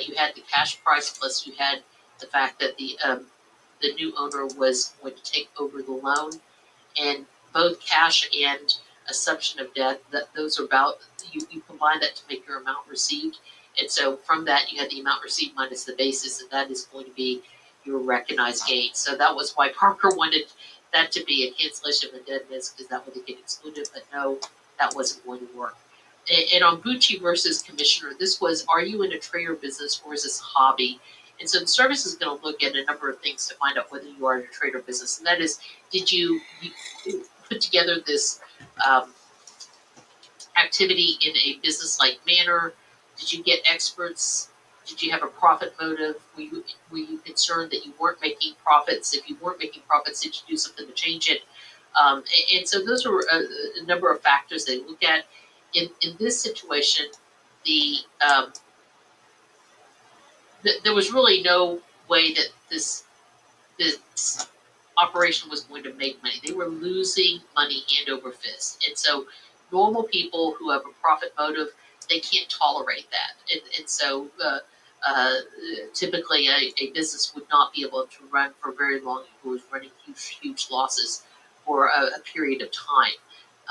You had the cash price, plus you had the fact that the new owner was going to take over the loan, and both cash and assumption of debt, those are about, you combine that to make your amount received. And so from that, you had the amount received minus the basis, and that is going to be your recognized gain. So that was why Parker wanted that to be a cancellation of indebtedness, because that would get excluded, but no, that wasn't going to work. And on Bucci versus Commissioner, this was, are you in a trade or business, or is this a hobby? And so the service is going to look at a number of things to find out whether you are in a trade or business. And that is, did you put together this activity in a business-like manner? Did you get experts? Did you have a profit motive? Were you concerned that you weren't making profits? If you weren't making profits, did you do something to change it? And so those are a number of factors they look at. In this situation, there was really no way that this operation was going to make money. They were losing money hand over fist. And so normal people who have a profit motive, they can't tolerate that. And so typically a business would not be able to run for very long if it was running huge losses for a period of time.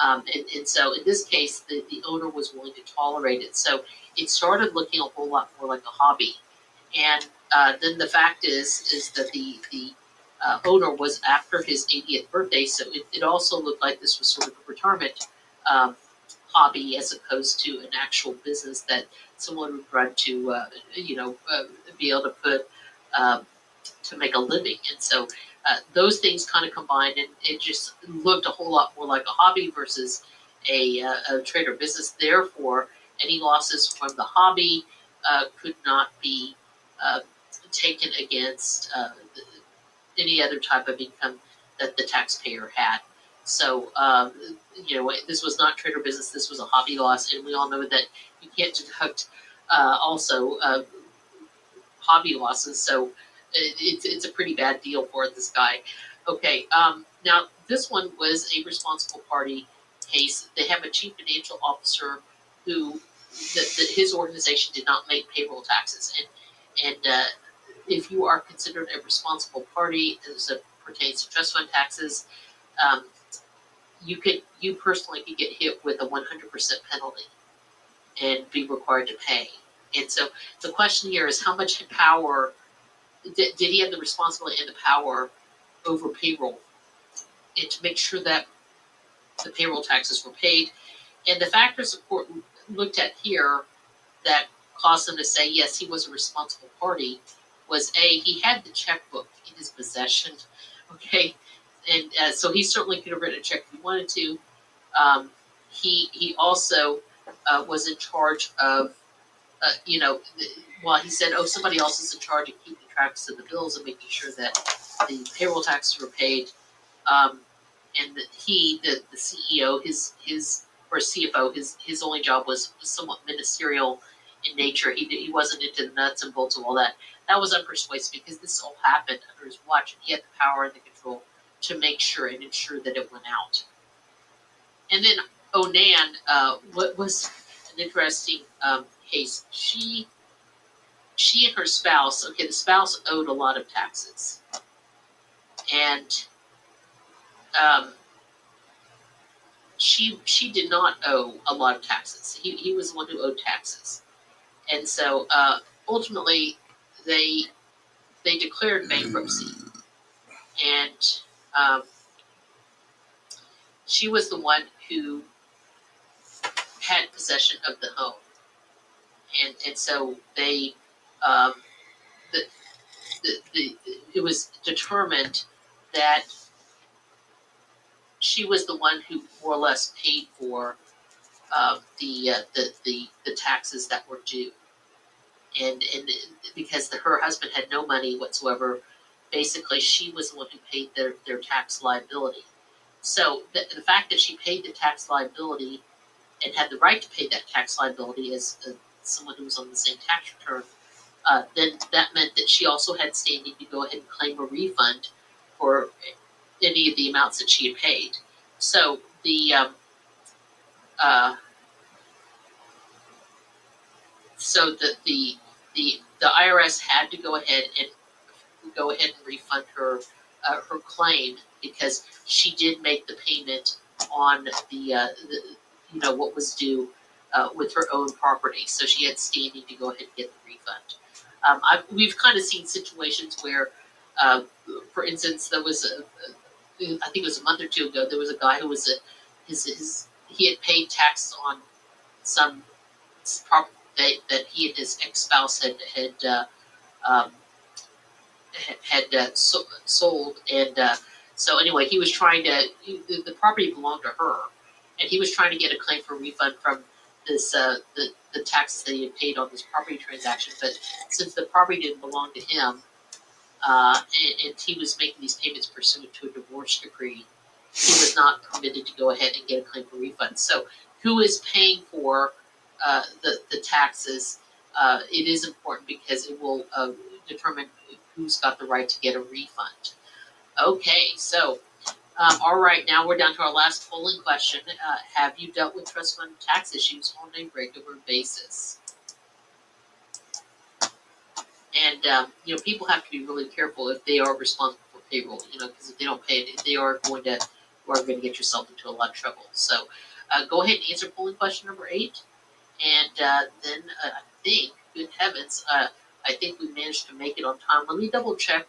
And so in this case, the owner was willing to tolerate it. So it started looking a whole lot more like a hobby. And then the fact is that the owner was after his 80th birthday, so it also looked like this was sort of a retirement hobby as opposed to an actual business that someone would run to, be able to put to make a living. And so those things kind of combined, and it just looked a whole lot more like a hobby versus a trade or business. Therefore, any losses from the hobby could not be taken against any other type of income that the taxpayer had. So, this was not trade or business. This was a hobby loss, and we all know that you can't deduct also hobby losses. So it's a pretty bad deal for this guy. Okay, now this one was a responsible party case. They have a chief financial officer who his organization did not make payroll taxes, and if you are considered a responsible party as it pertains to trust fund taxes, you personally could get hit with a 100% penalty and be required to pay. And so the question here is, how much power did he have the responsibility and the power over payroll, and to make sure that the payroll taxes were paid? And the factors the court looked at here that caused them to say yes, he was a responsible party was he had the checkbook in his possession, okay, and so he certainly could have written a check if he wanted to. He also was in charge of, he said, oh, somebody else is in charge of keeping tracks of the bills and making sure that the payroll taxes were paid. And that the CEO, or CFO, his only job was somewhat ministerial in nature. He wasn't into the nuts and bolts of all that. That was unpersuasive because this all happened under his watch, and he had the power and the control to make sure and ensure that it went out. And then Onan, what was an interesting case? She and her spouse. Okay, the spouse owed a lot of taxes, and she did not owe a lot of taxes. He was the one who owed taxes, and so ultimately they declared bankruptcy, and she was the one who had possession of the home, and so they it was determined that she was the one who more or less paid for the taxes that were due, and because her husband had no money whatsoever, basically she was the one who paid their tax liability. So the fact that she paid the tax liability and had the right to pay that tax liability as someone who was on the same tax return, then that meant that she also had standing to go ahead and claim a refund for any of the amounts that she had paid. So the IRS had to go ahead and refund her her claim because she did make the payment on the what was due with her own property, so she had standing to go ahead and get the refund. We've kind of seen situations where For instance, there was I think it was a month or two ago, there was a guy who was he had paid taxes on some property that he and his ex-spouse um, sold, and so anyway, he was trying to. The property belonged to her, and he was trying to get a claim for refund from this the taxes that he had paid on this property transaction. But since the property didn't belong to him, and he was making these payments pursuant to a divorce decree, he was not permitted to go ahead and get a claim for refund. So, who is paying for the taxes? It is important because it will determine who's got the right to get a refund. Okay, so all right, now we're down to our last polling question. Have you dealt with trust fund tax issues on a regular basis? And people have to be really careful if they are responsible for payroll. Because if they don't pay it, they are going to get yourself into a lot of trouble. So go ahead and answer polling question number 8, and then I think, good heavens, I think we managed to make it on time. Let me double check.